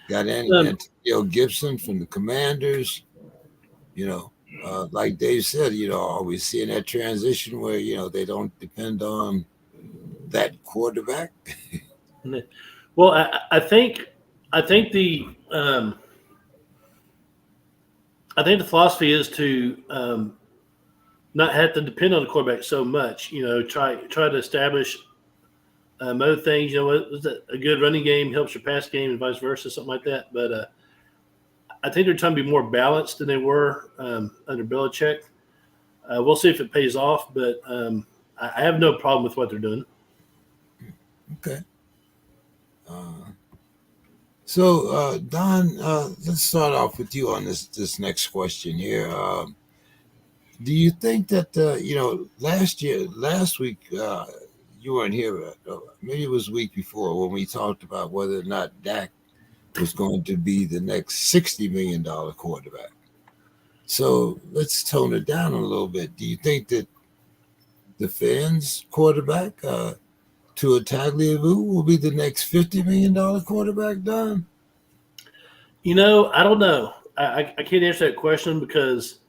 Got Antonio Gibson from the Commanders. Like Dave said, are we seeing that transition where they don't depend on that quarterback? Well, I think the I think the philosophy is to not have to depend on the quarterback so much. Try to establish other things. A good running game helps your pass game and vice versa, something like that. But I think they're trying to be more balanced than they were under Belichick. We'll see if it pays off, but I have no problem with what they're doing. Okay. So, Don, let's start off with you on this next question here. Do you think that last week you weren't here? Maybe it was the week before when we talked about whether or not Dak was going to be the next $60 million quarterback. So let's tone it down a little bit. Do you think that the fans' quarterback, Tua Tagovailoa, will be the next $50 million quarterback, Don? I don't know. I can't answer that question because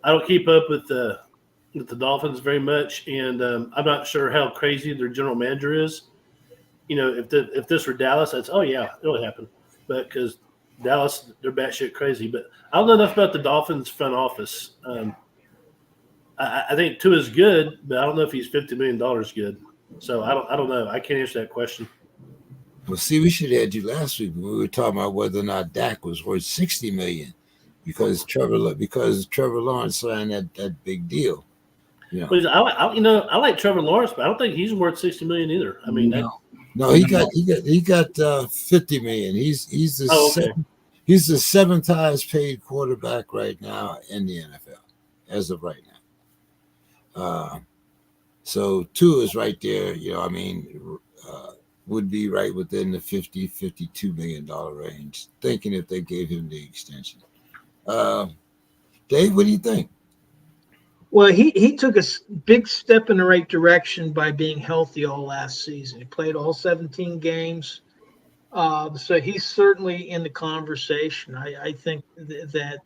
I don't keep up with the Dolphins very much, and I'm not sure how crazy their general manager is. If this were Dallas, that's it'll happen. But because Dallas, they're batshit crazy. But I don't know enough about the Dolphins front office. I think Tua is good, but I don't know if he's $50 million good. So I don't know. I can't answer that question. Well, see, we should have had you last week when we were talking about whether or not Dak was worth $60 million because Trevor Lawrence signed that big deal. But I like Trevor Lawrence, but I don't think he's worth $60 million either. I mean, no, he got $50 million. He's the seventh highest paid quarterback right now in the NFL as of right now. So Tua is right there. Would be right within the $52 million range. Thinking if they gave him the extension. Dave, what do you think? Well, he took a big step in the right direction by being healthy all last season. He played all 17 games. So he's certainly in the conversation. I think that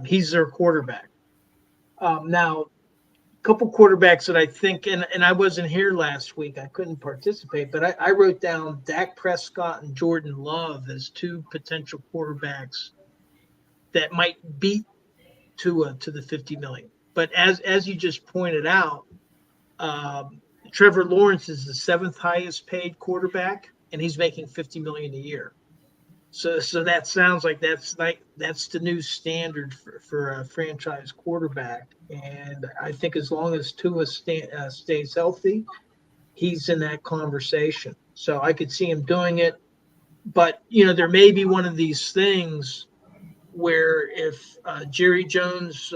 he's their quarterback. Now, a couple quarterbacks that I think, and I wasn't here last week. I couldn't participate, but I wrote down Dak Prescott and Jordan Love as two potential quarterbacks that might beat Tua to the 50 million. But as you just pointed out, Trevor Lawrence is the seventh highest paid quarterback, and he's making $50 million a year. So that sounds like that's the new standard for a franchise quarterback. And I think as long as Tua stays healthy, he's in that conversation. So I could see him doing it. But there may be one of these things where if Jerry Jones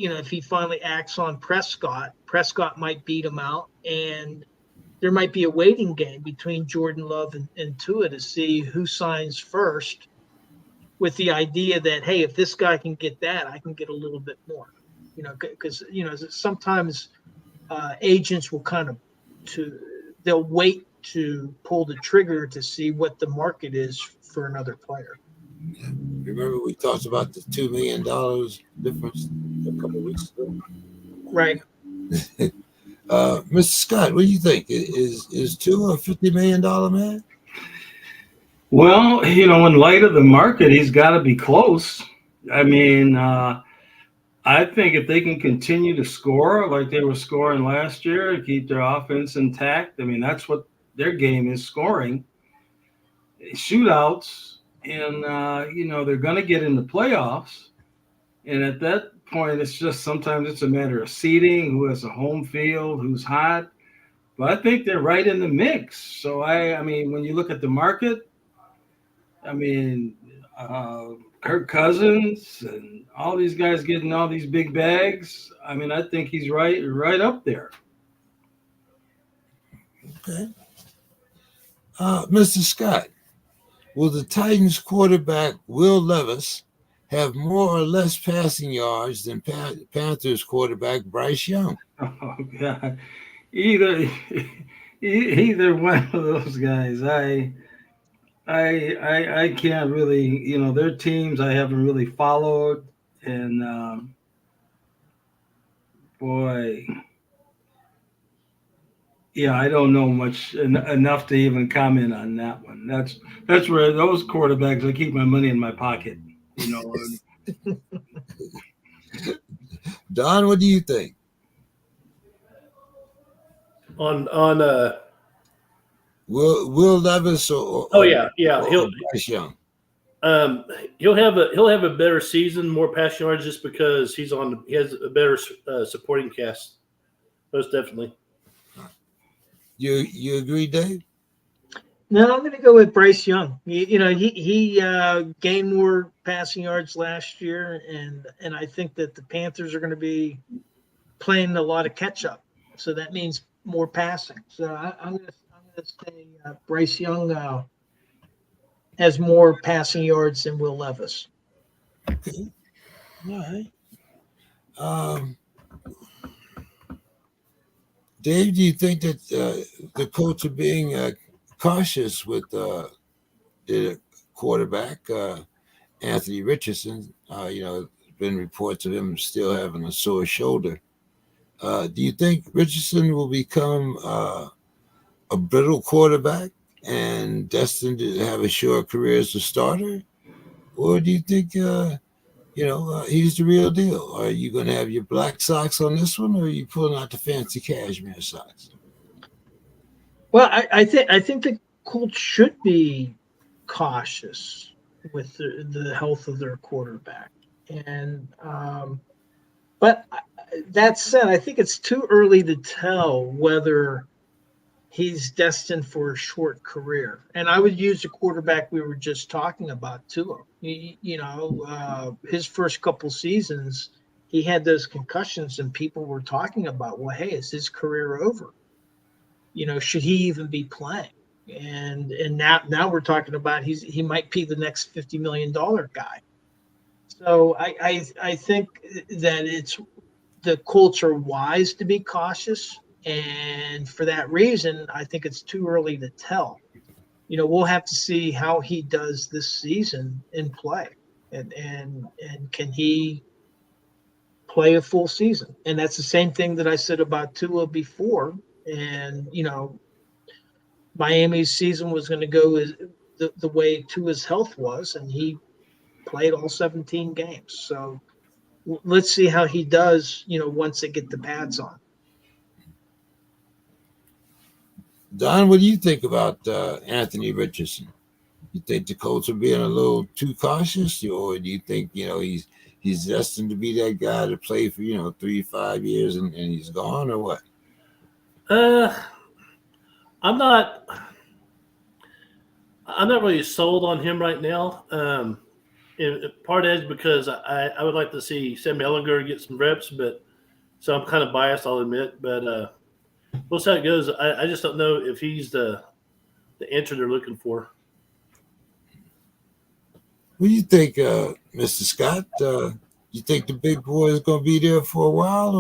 if he finally acts on Prescott might beat him out, and there might be a waiting game between Jordan Love and Tua to see who signs first, with the idea that, hey, if this guy can get that, I can get a little bit more. Because sometimes agents will they'll wait to pull the trigger to see what the market is for another player. Remember we talked about the $2 million difference a couple of weeks ago? Right. Mr. Scott, what do you think? Is Tua a $50 million man? Well, in light of the market, he's got to be close. I mean, I think if they can continue to score like they were scoring last year and keep their offense intact, I mean, that's what their game is, scoring, shootouts, and, they're going to get in the playoffs. And at that point, it's just sometimes it's a matter of seeding, who has a home field, who's hot. But I think they're right in the mix. So, I mean, when you look at the market, I mean, Kirk Cousins and all these guys getting all these big bags. I mean, I think he's right up there. Okay. Mr. Scott, will the Titans quarterback Will Levis have more or less passing yards than Panthers quarterback Bryce Young? Oh God, either one of those guys. I can't really, their teams I haven't really followed, and boy, yeah, I don't know much enough to even comment on that one. That's where those quarterbacks, I keep my money in my pocket. Don, what do you think? On Will Levis or Bryce Young? He'll have a better season, more passing yards, just because he has a better supporting cast. Most definitely. You agree, Dave? No, I'm going to go with Bryce Young. He gained more passing yards last year, and I think that the Panthers are going to be playing a lot of catch up. So that means more passing. So I'm going to say Bryce Young has more passing yards than Will Levis. Okay. All right. Dave, do you think that the coach are being cautious with the quarterback, Anthony Richardson? There's been reports of him still having a sore shoulder. Do you think Richardson will become a brittle quarterback and destined to have a short career as a starter? Or do you think, he's the real deal? Are you going to have your black socks on this one, or are you pulling out the fancy cashmere socks? Well, I think the Colts should be cautious with the health of their quarterback, and but that said, I think it's too early to tell whether he's destined for a short career. And I would use the quarterback we were just talking about, Tua. His first couple seasons, he had those concussions, and people were talking about, well, hey, is his career over? Should he even be playing? And now we're talking about he might be the next $50 million guy. So I think that the Colts are wise to be cautious. And for that reason, I think it's too early to tell. We'll have to see how he does this season in play, and can he play a full season? And that's the same thing that I said about Tua before. And Miami's season was going to go the way Tua's health was, and he played all 17 games. So let's see how he does. Once they get the pads on. Don, what do you think about Anthony Richardson? You think the Colts are being a little too cautious, or do you think he's destined to be that guy to play for 3 to 5 years and he's gone, or what? I'm not really sold on him right now. Part is because I would like to see Sam Ehlinger get some reps, so I'm kind of biased, I'll admit, but. We'll see how it goes. I just don't know if he's the answer they're looking for. What do you think, Mr. Scott? You think the big boy is going to be there for a while,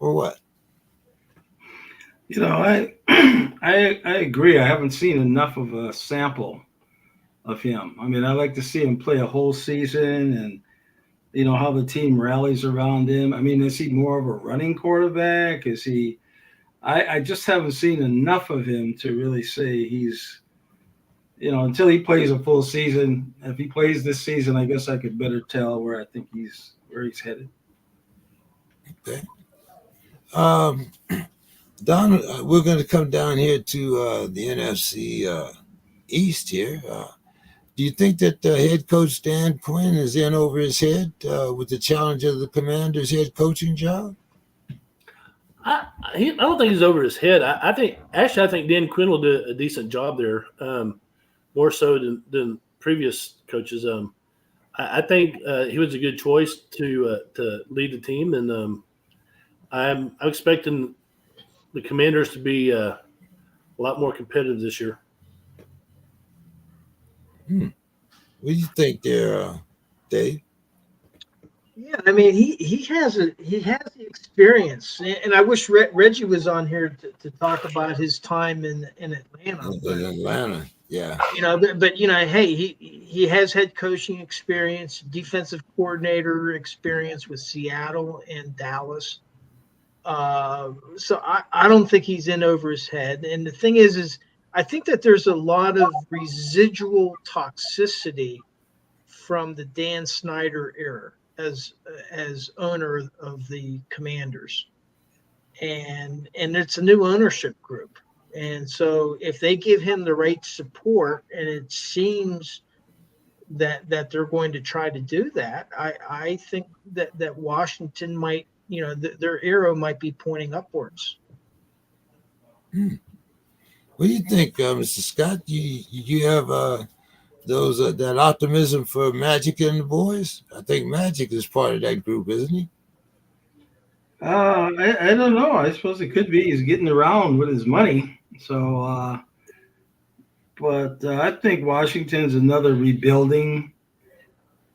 or what? I I agree. I haven't seen enough of a sample of him. I mean, I like to see him play a whole season and how the team rallies around him. I mean, is he more of a running quarterback? Is he I just haven't seen enough of him to really say he's until he plays a full season. If he plays this season, I guess I could better tell where he's headed. Okay. Um, Don, we're going to come down here to the NFC East here. Do you think that head coach Dan Quinn is in over his head with the challenge of the Commanders' head coaching job? I don't think he's over his head. I think Dan Quinn will do a decent job there, more so than previous coaches. I think he was a good choice to lead the team, and I'm expecting the Commanders to be a lot more competitive this year. What do you think there, Dave? Yeah, I mean he has the experience, and I wish Reggie was on here to talk about his time in Atlanta. In Atlanta, yeah. But hey, he has head coaching experience, defensive coordinator experience with Seattle and Dallas. So I don't think he's in over his head. And the thing is I think that there's a lot of residual toxicity from the Dan Snyder era as owner of the Commanders, and it's a new ownership group, and so if they give him the right support, and it seems that they're going to try to do that, I think that Washington might, their arrow might be pointing upwards. What do you think, Mr. Scott? You have those that optimism for Magic and the boys? I think Magic is part of that group, isn't he? I don't know. I suppose it could be he's getting around with his money. So, but I think Washington's another rebuilding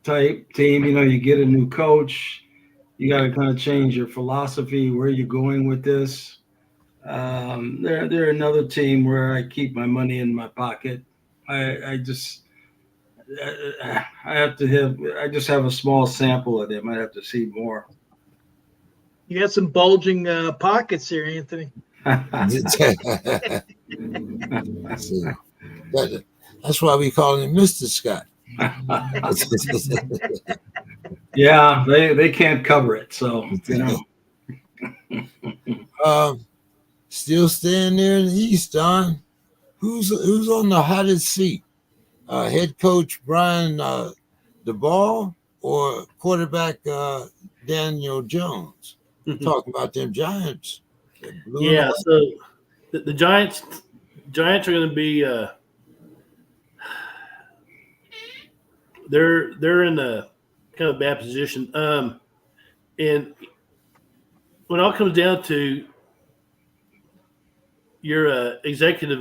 type team. You get a new coach, you got to kind of change your philosophy, where you're going with this. They're another team where I keep my money in my pocket. I just have a small sample of them. I have to see more. You got some bulging pockets here, Anthony. That's why we call him Mr. Scott. Yeah, they can't cover it, so Still staying there in the East, Don. Who's on the hottest seat? Head coach Brian DeBall or quarterback Daniel Jones? Talking about them Giants. Yeah, so the Giants are going to be they're in a kind of bad position. And when it all comes down to your executive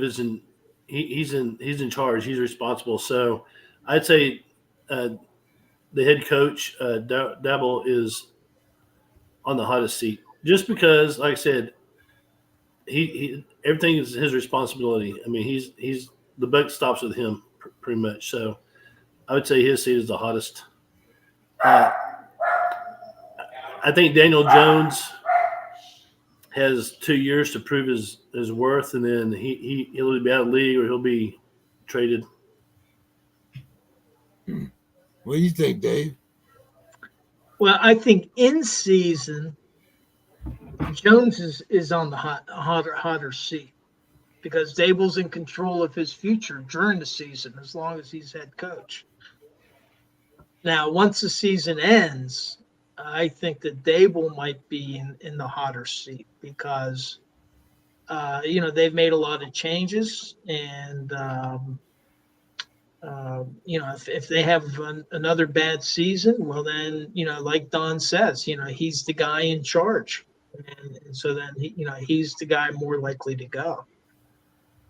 he's in charge. He's responsible. So I'd say the head coach Dabble is on the hottest seat, just because, like I said, he everything is his responsibility. I mean, he's the buck stops with him pretty much. So I would say his seat is the hottest. I think Daniel Jones has 2 years to prove his worth, and then he'll be out of the league or he'll be traded. What do you think, Dave? Well, I think in season, Jones is on the hotter seat, because Dable's in control of his future during the season as long as he's head coach. Now, once the season ends, I think that Dable might be in the hotter seat, because they've made a lot of changes, and if they have another bad season, well then, like Don says, he's the guy in charge, and so then he's the guy more likely to go.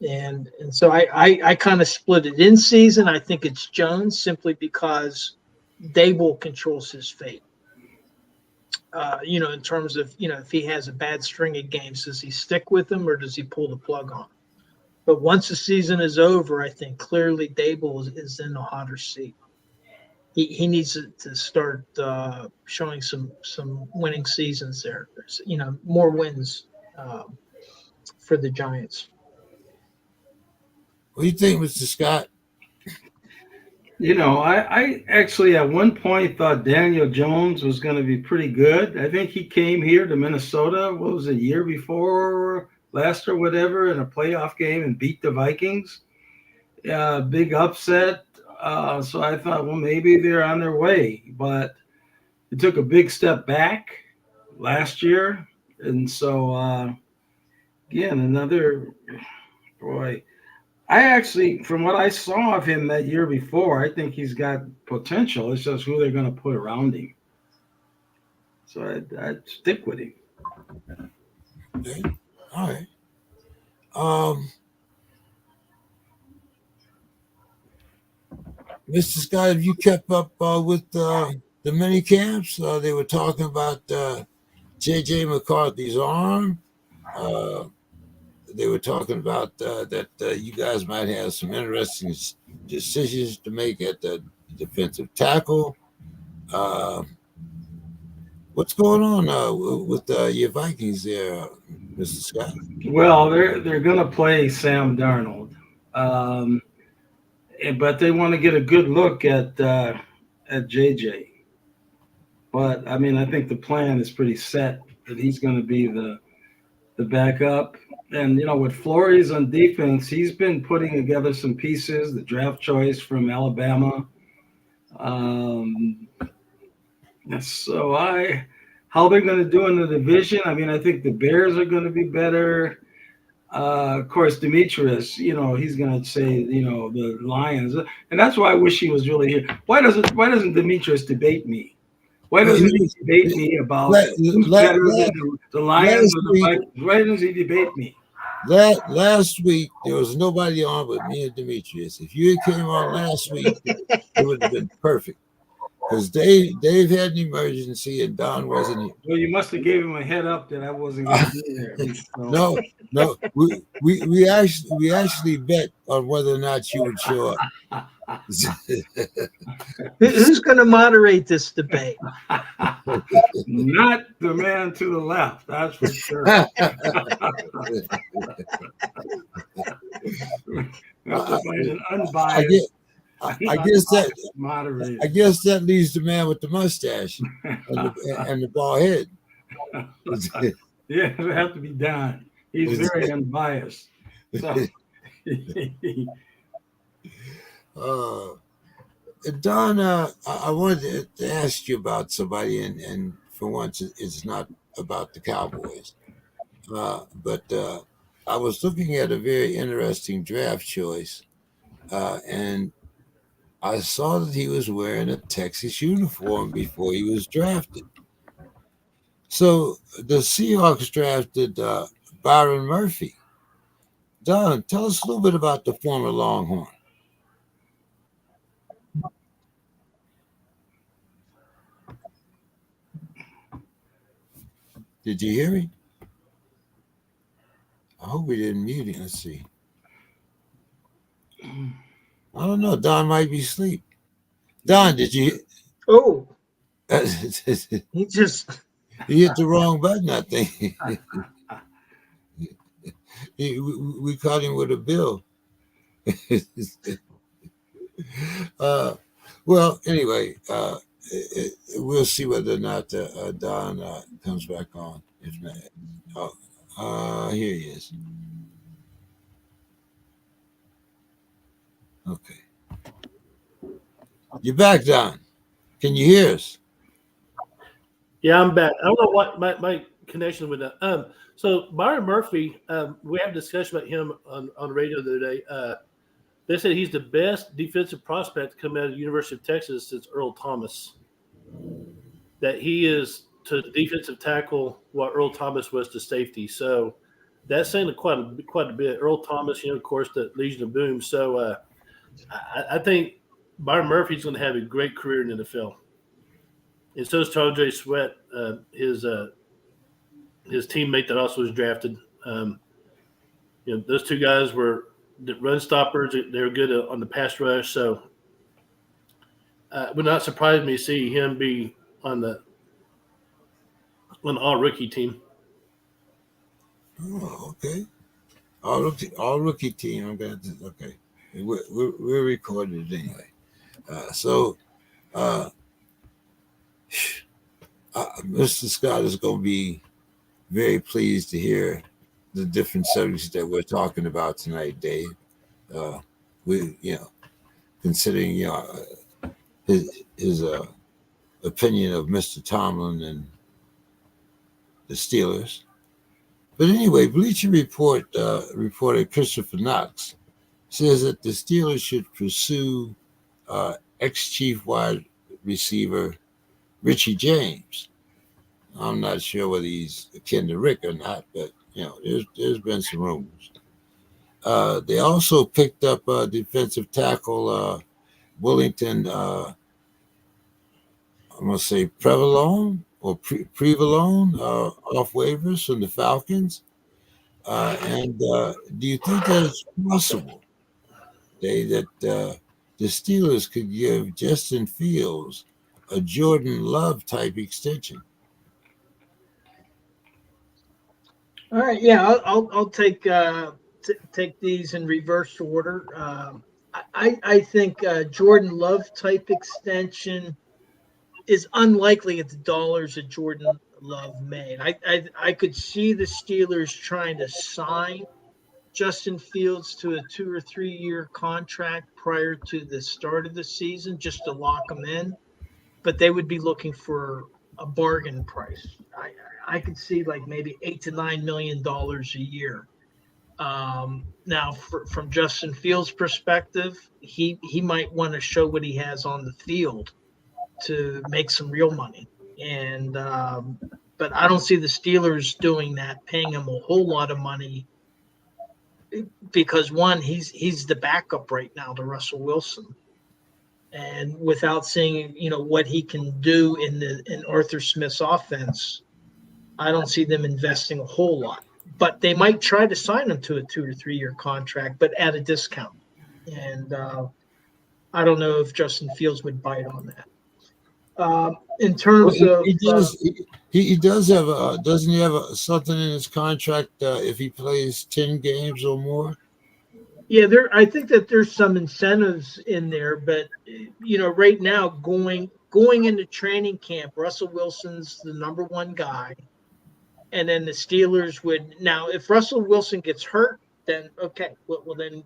And so I kind of split it in season. I think it's Jones, simply because Dable controls his fate. In terms of, if he has a bad string of games, does he stick with them or does he pull the plug on him? But once the season is over, I think clearly Dable is in a hotter seat. He needs to start showing some winning seasons there. More wins for the Giants. What do you think, Mr. Scott? I actually at one point thought Daniel Jones was going to be pretty good. I think he came here to Minnesota, what was it, a year before last or whatever, in a playoff game and beat the Vikings. Big upset. So I thought, well, maybe they're on their way. But it took a big step back last year. And so, again, another, boy. I actually, from what I saw of him that year before, I think he's got potential. It's just who they're going to put around him. So I'd stick with him. Okay. All right. Mr. Scott, have you kept up with the mini camps? They were talking about J.J. McCarthy's arm. They were talking about that you guys might have some interesting decisions to make at the defensive tackle. What's going on with your Vikings there, Mr. Scott? Well, they're going to play Sam Darnold, but they want to get a good look at JJ. But I mean, I think the plan is pretty set that he's going to be the backup. And with Flores on defense, he's been putting together some pieces. The draft choice from Alabama. So how they're going to do in the division? I mean, I think the Bears are going to be better. Of course, Demetrius, he's going to say, the Lions, and that's why I wish he was really here. Why doesn't Demetrius debate me? Why doesn't he debate me about who's better than the Lions or the Vikings? Why doesn't he debate me? Last week, there was nobody on but me and Demetrius. If you came on last week, it would have been perfect. Because Dave had an emergency and Don wasn't here. Well, you must have gave him a head up that I wasn't going to be there. So. No. We actually bet on whether or not you would show up. Who's going to moderate this debate? Not the man to the left, that's for sure. An unbiased. I guess that leaves the man with the mustache and the bald head. Yeah, it would have to be Don. He's very unbiased. So. Don, I wanted to ask you about somebody, and for once, it's not about the Cowboys. But I was looking at a very interesting draft choice, and I saw that he was wearing a Texas uniform before he was drafted. So the Seahawks drafted Byron Murphy. Don, tell us a little bit about the former Longhorn. Did you hear me? I hope we didn't mute him. Let's see. I don't know. Don might be asleep. Don, did you? Oh, he just hit the wrong button, I think. We caught him with a bill. Well, anyway, we'll see whether or not Don comes back on. If not, here he is. Okay. You're back, Don. Can you hear us? Yeah, I'm back. I don't know what my connection with that. So Byron Murphy, we had a discussion about him on the radio the other day. They said he's the best defensive prospect to come out of the University of Texas since Earl Thomas. That he is to defensive tackle what Earl Thomas was to safety. So that's saying quite a bit. Earl Thomas, of course, the Legion of Boom. So I think Byron Murphy's going to have a great career in the NFL. And so is Charles J. Sweat. his teammate that also was drafted. Those two guys were the run stoppers. They were good on the pass rush. So it would not surprise me to see him be on the all rookie team. Oh, okay. All rookie team. I'm glad. Okay, we're recorded anyway. Mr. Scott is going to be very pleased to hear the different subjects that we're talking about tonight, Dave. Considering his opinion of Mr. Tomlin and the Steelers. But anyway, Bleacher Report reporter Christopher Knox says that the Steelers should pursue ex-chief wide receiver Richie James. I'm not sure whether he's akin to Rick or not, but there's been some rumors. They also picked up defensive tackle Wellington. I'm gonna say Prevalone or Prevalone off waivers from the Falcons. And do you think that it's possible, Dave, that the Steelers could give Justin Fields a Jordan Love type extension? All right, yeah, I'll take these in reverse order. I think Jordan Love type extension is unlikely at the dollars that Jordan Love made. I could see the Steelers trying to sign Justin Fields to a 2 or 3 year contract prior to the start of the season just to lock him in, but they would be looking for a bargain price. I could see like maybe $8 to $9 million a year. Now, from Justin Fields' perspective, he might want to show what he has on the field to make some real money. And but I don't see the Steelers doing that, paying him a whole lot of money because one, he's the backup right now to Russell Wilson. And without seeing, what he can do in Arthur Smith's offense, I don't see them investing a whole lot. But they might try to sign him to a 2 to 3 year contract, but at a discount. And I don't know if Justin Fields would bite on that. In terms of he does have doesn't he have something in his contract if he plays 10 games or more? Yeah, I think that there's some incentives in there, but right now going into training camp, Russell Wilson's the number one guy, and then the Steelers would now if Russell Wilson gets hurt, then okay, well then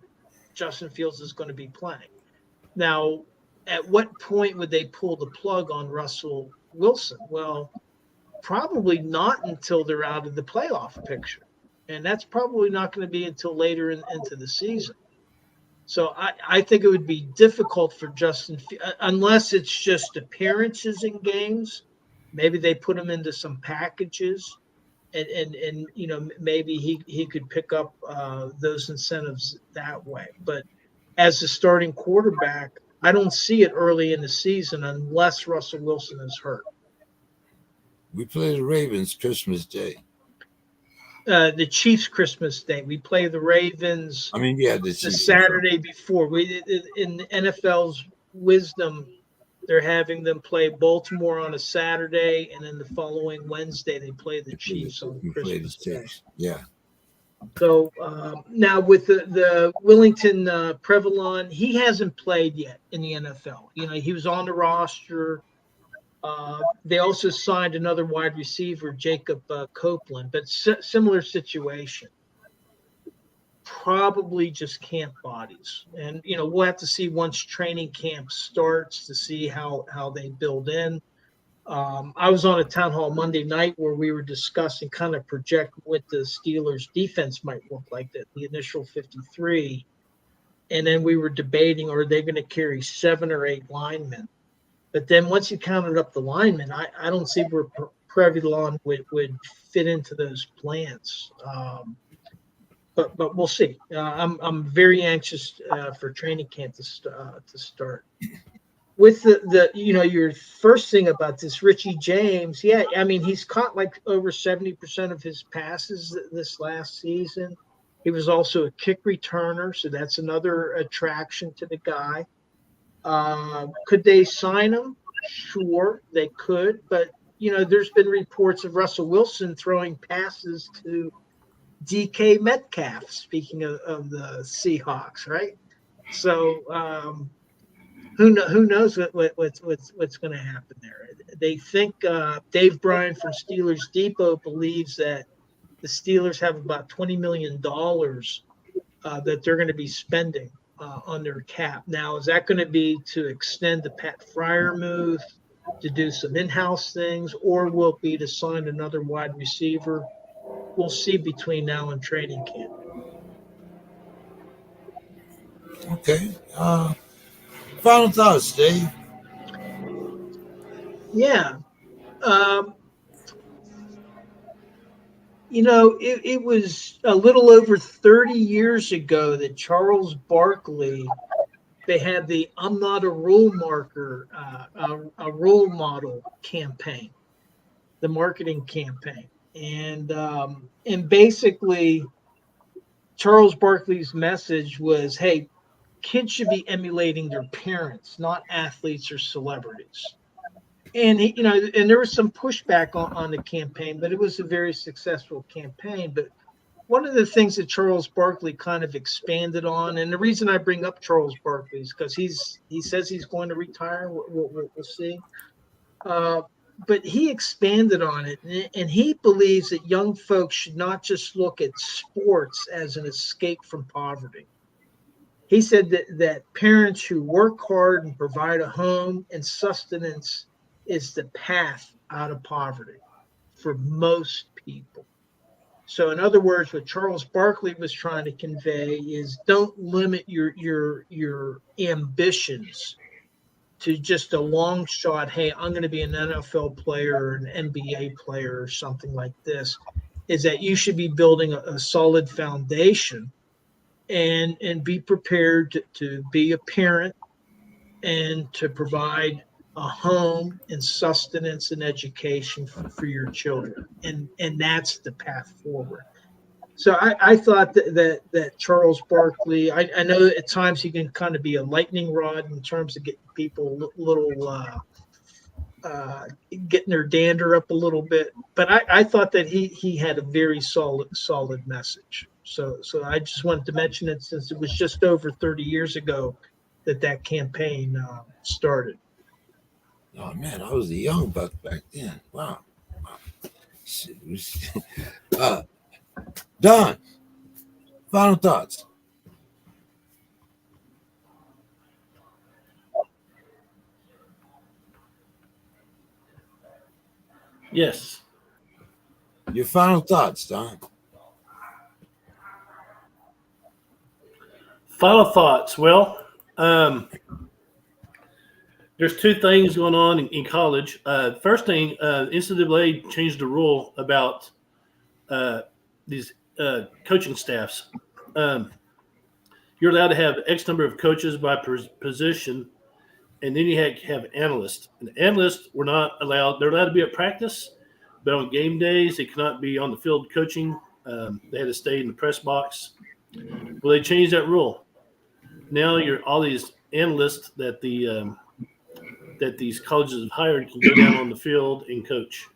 Justin Fields is going to be playing. Now, at what point would they pull the plug on Russell Wilson? Well, probably not until they're out of the playoff picture. And that's probably not going to be until later into the season. So I think it would be difficult for Justin, unless it's just appearances in games. Maybe they put him into some packages, and maybe he could pick up those incentives that way. But as a starting quarterback, I don't see it early in the season unless Russell Wilson is hurt. We play the Ravens Christmas Day. The Chiefs Christmas Day. We play the Ravens. The Saturday before. In the NFL's wisdom, they're having them play Baltimore on a Saturday, and then the following Wednesday they play the Chiefs on Christmas Day. Yeah. So now with the Wellington Prevalon, he hasn't played yet in the NFL. He was on the roster. They also signed another wide receiver, Jacob Copeland, but similar situation. Probably just camp bodies. And, we'll have to see once training camp starts to see how they build in. I was on a town hall Monday night where we were discussing kind of project what the Steelers defense might look like, the initial 53. And then we were debating, are they going to carry 7 or 8 linemen? But then once you counted up the linemen, I don't see where Prevalon would fit into those plans. But we'll see. I'm very anxious for training camp to start. with the your first thing about this Richie James, yeah, I mean he's caught like over 70% of his passes this last season. He was also a kick returner, so that's another attraction to the guy. Could they sign him? Sure, they could, but there's been reports of Russell Wilson throwing passes to DK Metcalf. Speaking of the Seahawks, right? So who knows what's going to happen there? They think Dave Bryan from Steelers Depot believes that the Steelers have about $20 million that they're going to be spending on their cap. Now, is that going to be to extend the Pat Fryer move, to do some in-house things, or will it be to sign another wide receiver? We'll see between now and training camp. Okay. Final thoughts, Dave. Yeah. Um, it was a little over 30 years ago that Charles Barkley, they had the "I'm not a role marker," a role model campaign, the marketing campaign, and basically Charles Barkley's message was, "Hey, kids should be emulating their parents, not athletes or celebrities." And and there was some pushback on the campaign, but it was a very successful campaign. But one of the things that Charles Barkley kind of expanded on, and the reason I bring up Charles Barkley is because he says he's going to retire. We'll see. Uh, but he expanded on it, and he believes that young folks should not just look at sports as an escape from poverty. He said that parents who work hard and provide a home and sustenance is the path out of poverty for most people. So, in other words, what Charles Barkley was trying to convey is don't limit your ambitions to just a long shot. Hey, I'm going to be an NFL player or an NBA player or something like this. Is that you should be building a solid foundation and be prepared to be a parent and to provide a home and sustenance and education for your children, and that's the path forward. So I thought that Charles Barkley, I know at times he can kind of be a lightning rod in terms of getting people a little getting their dander up a little bit, but I thought that he had a very solid message. So I just wanted to mention it since it was just over 30 years ago that campaign started. Oh man, I was a young buck back then. Wow. Shit, uh, Don, final thoughts. Yes. Your final thoughts, Don. Final thoughts. Well, there's two things going on in college. First thing, NCAA changed the rule about these coaching staffs. Um, you're allowed to have X number of coaches by position, and then you have analysts. And analysts were not allowed. They're allowed to be at practice, but on game days they cannot be on the field coaching. They had to stay in the press box. Well, they changed that rule. Now you're all these analysts that these colleges have hired can go down on the field and coach.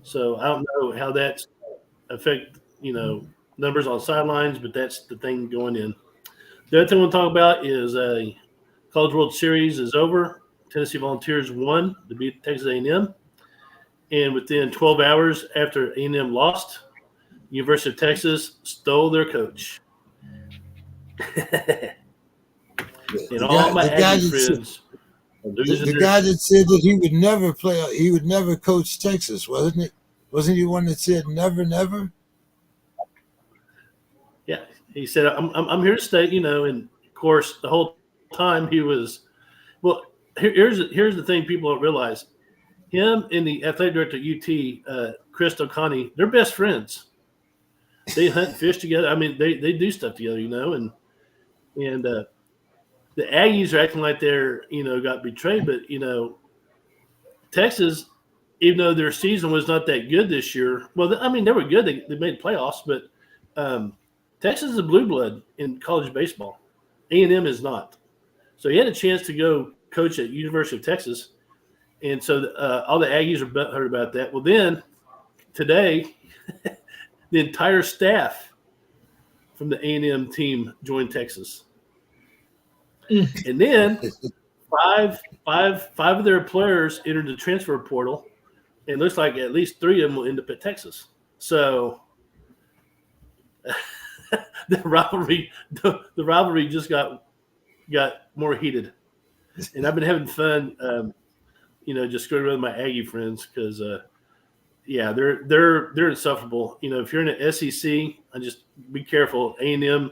So I don't know how that's affect numbers on sidelines, but that's the thing going in. The other thing we'll talk about is a College World Series is over. Tennessee Volunteers won to beat Texas A&M, and within 12 hours after A&M lost, University of Texas stole their coach. And all my Aggie friends are losing The their guy that said that he would never play, he would never coach Texas, wasn't it? Wasn't he one that said never, never? Yeah, he said, I'm here to stay, and of course, the whole time he was, well, here's the thing people don't realize. Him and the athletic director at UT, Chris O'Connie, they're best friends. They hunt and fish together. I mean, they do stuff together, and the Aggies are acting like they're, got betrayed, but Texas, even though their season was not that good this year, well, I mean, they were good. They made playoffs, but Texas is a blue blood in college baseball. A&M is not. So he had a chance to go coach at University of Texas, and so all the Aggies are butthurt about that. Well, then today, the entire staff from the A&M team joined Texas, and then five of their players entered the transfer portal, and it looks like at least 3 of them will end up at Texas. So the rivalry just got more heated, and I've been having fun, just going around with my Aggie friends because, they're insufferable. If you're in the SEC, I just be careful. A&M,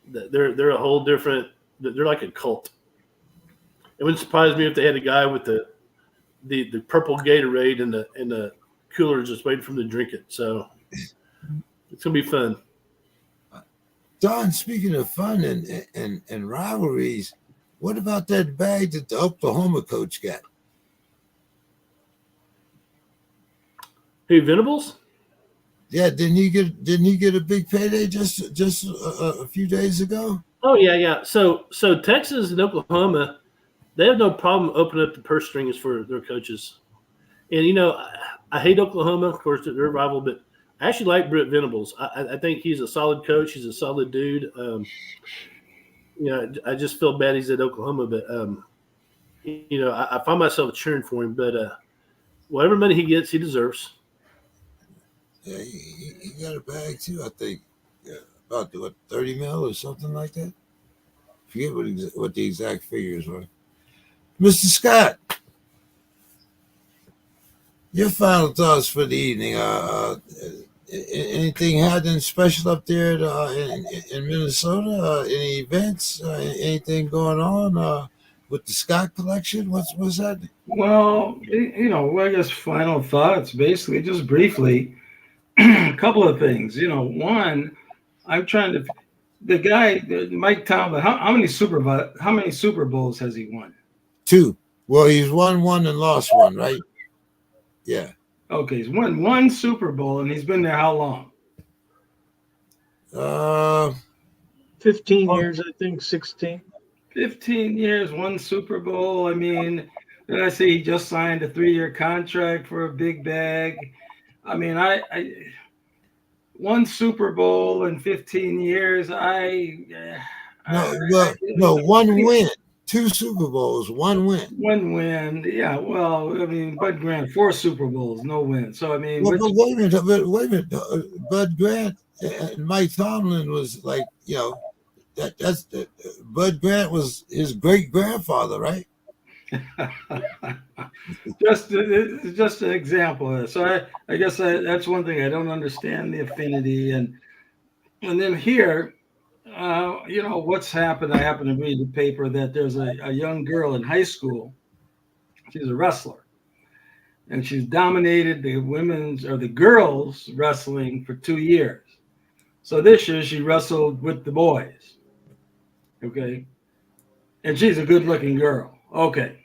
they're a whole different. They're like a cult. It wouldn't surprise me if they had a guy with the purple Gatorade and the cooler just waiting for him to drink it. So it's gonna be fun. Don, speaking of fun and rivalries, what about that bag that the Oklahoma coach got? Hey, Venables? Yeah, didn't he get a big payday just a few days ago? Oh yeah. So Texas and Oklahoma, they have no problem opening up the purse strings for their coaches. And I hate Oklahoma, of course, they're a rival, but I actually like Britt Venables. I think he's a solid coach. He's a solid dude. I just feel bad he's at Oklahoma, but I find myself cheering for him. But whatever money he gets, he deserves. Yeah, he got a bag too. I think about 30 mil or something like that. Forget what the exact figures were. Mr. Scott, your final thoughts for the evening. Anything happening special up there in Minnesota? Any events? Anything going on with the Scott collection? What's happening? Well, I guess final thoughts, basically, just briefly, a couple of things. One, I'm trying to, the guy, Mike Tomlin, how many Super Bowls has he won? 2. Well, he's won 1 and lost 1, right? Yeah. Okay, he's won 1 Super Bowl, and he's been there how long? 15 years, I think, 16. 15 years, 1 Super Bowl. I mean, then I see he just signed a 3-year contract for a big bag. I mean, I 1 Super Bowl in 15 years. No, 1 win. 2 Super Bowls, 1 win. 1 win. Yeah, well, I mean, Bud Grant, 4 Super Bowls, no win. So, I mean. Well, but wait a minute. Bud Grant and Mike Tomlin was like, that's Bud Grant was his great-grandfather, right? just an example. So I guess that's one thing I don't understand, the affinity. And then here, what's happened? I happen to read the paper that there's a young girl in high school. She's a wrestler, and she's dominated the girls wrestling for 2 years. So this year she wrestled with the boys. Okay. And she's a good looking girl. Okay.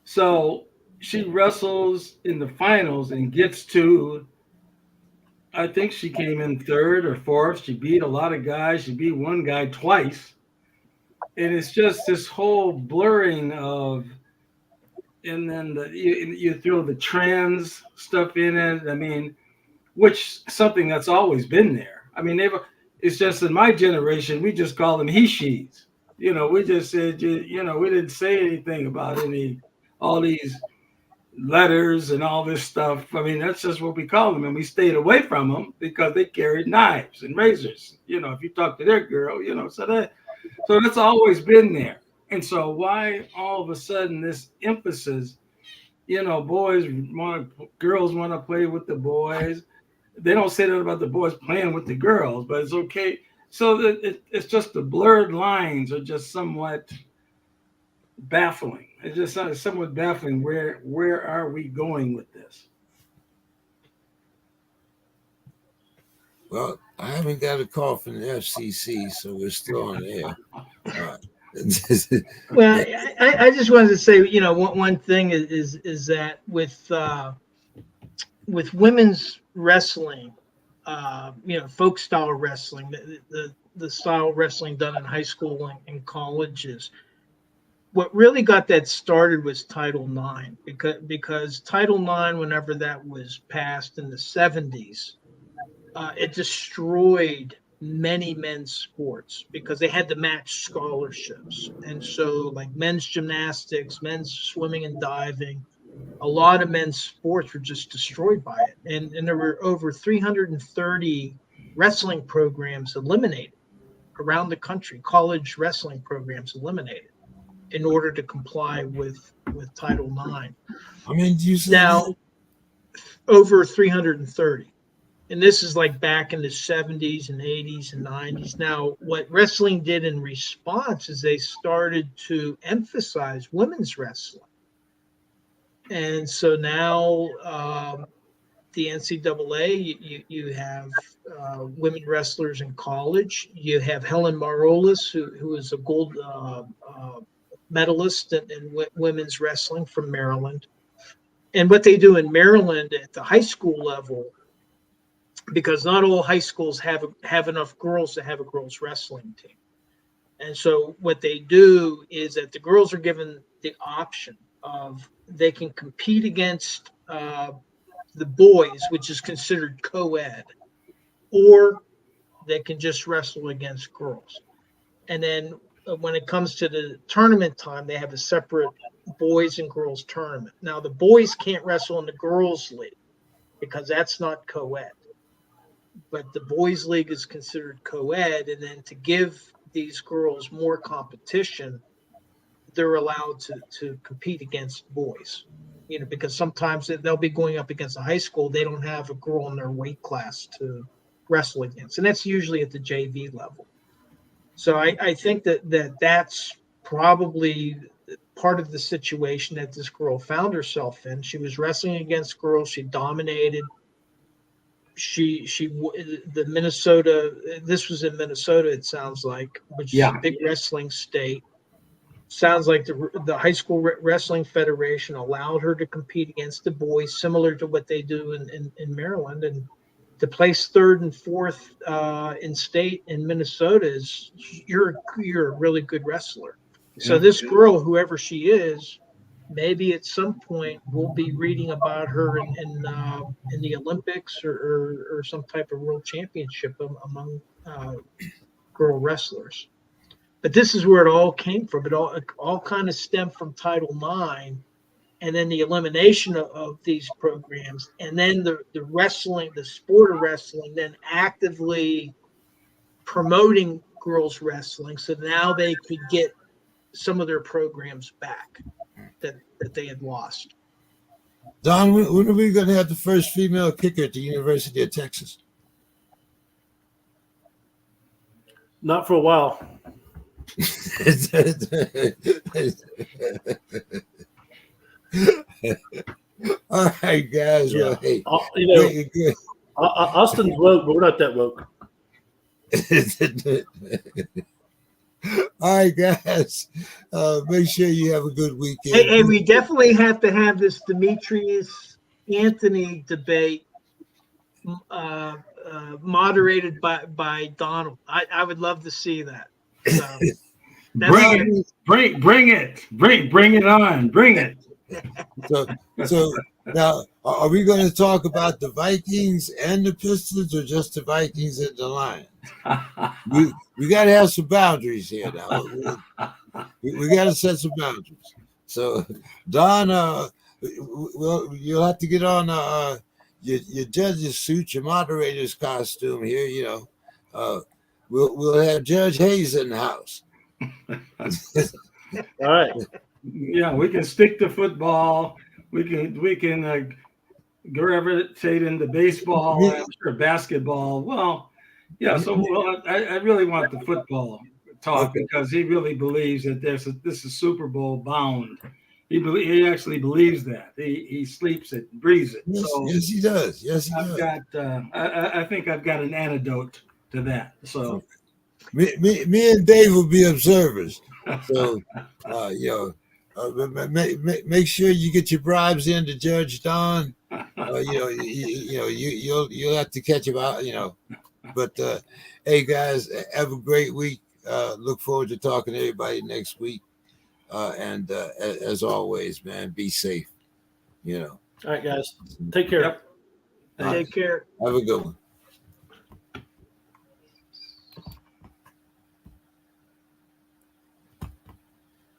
So she wrestles in the finals and gets to, I think she came in 3rd or 4th. She beat a lot of guys. She beat one guy twice. And it's just this whole blurring of, and then you throw the trans stuff in it. I mean, which something that's always been there. I mean, it's just in my generation, we just call them he, she's. We just said, we didn't say anything about all these letters and all this stuff. I mean, that's just what we call them. And we stayed away from them because they carried knives and razors. If you talk to their girl, so that's always been there. And so why all of a sudden this emphasis, girls want to play with the boys. They don't say that about the boys playing with the girls, but it's okay. So it's just the blurred lines are just somewhat baffling. It's just somewhat baffling. Where are we going with this? Well, I haven't got a call from the FCC, so we're still on the air. Well, I just wanted to say, one thing is that with women's wrestling, folk style wrestling, the style of wrestling done in high school and colleges, what really got that started was Title IX, because Title IX, whenever that was passed in the 70s, it destroyed many men's sports because they had to match scholarships. And so, like men's gymnastics, men's swimming and diving, a lot of men's sports were just destroyed by it. And there were over 330 wrestling programs eliminated around the country, college wrestling programs eliminated in order to comply with Title IX. I mean, you said Now, over 330. And this is like back in the 70s and 80s and 90s. Now, what wrestling did in response is they started to emphasize women's wrestling. And so now the NCAA, you have women wrestlers in college. You have Helen Marolis, who is a gold medalist in women's wrestling from Maryland. And what they do in Maryland at the high school level, because not all high schools have enough girls to have a girls wrestling team. And so what they do is that the girls are given the option of they can compete against the boys, which is considered co-ed, or they can just wrestle against girls. And then when it comes to the tournament time, they have a separate boys and girls tournament. Now, the boys can't wrestle in the girls' league because that's not co-ed. But the boys' league is considered co-ed, and then to give these girls more competition, they're allowed to compete against boys, because sometimes they'll be going up against a high school. They don't have a girl in their weight class to wrestle against, and that's usually at the JV level. So I think that's probably part of the situation that this girl found herself in. She was wrestling against girls. She dominated. The Minnesota, this was in Minnesota, it sounds like, which is a big wrestling state. Sounds like the high school wrestling federation allowed her to compete against the boys, similar to what they do in Maryland. And to place third and fourth in state in Minnesota is you're a really good wrestler. So this girl, whoever she is, maybe at some point we'll be reading about her in the Olympics or some type of world championship among girl wrestlers. But this is where it all came from. It all kind of stemmed from Title IX, and then the elimination of these programs, and then the wrestling, the sport of wrestling, then actively promoting girls wrestling, so now they could get some of their programs back that they had lost. Don, when are we going to have the first female kicker at the University of Texas? Not for a while. All right, guys. Yeah. Well, hey, Austin's woke, but we're not that woke. All right, guys. Make sure you have a good weekend. Hey, we definitely have to have this Demetrius Anthony debate moderated by Donald. I would love to see that. So, bring it on. Bring it. So now, are we going to talk about the Vikings and the Pistons, or just the Vikings and the Lions? We got to have some boundaries here now. We got to set some boundaries. So, Don, well, you'll have to get on your judge's suit, your moderator's costume here. We'll have Judge Hayes in the house. All right. Yeah, we can stick to football. We can gravitate into baseball. I'm sure basketball. Well, yeah. So I really want the football talk because he really believes that this is Super Bowl bound. He actually believes that. He sleeps it, breathes it. Yes, he does. Yes, he does. I think I've got an antidote to that. So. Me and Dave will be observers. So, make sure you get your bribes in to Judge Don. You'll have to catch him out. But hey, guys, have a great week. Look forward to talking to everybody next week. And as always, man, be safe. All right, guys. Take care. Yep. Take care. Have a good one.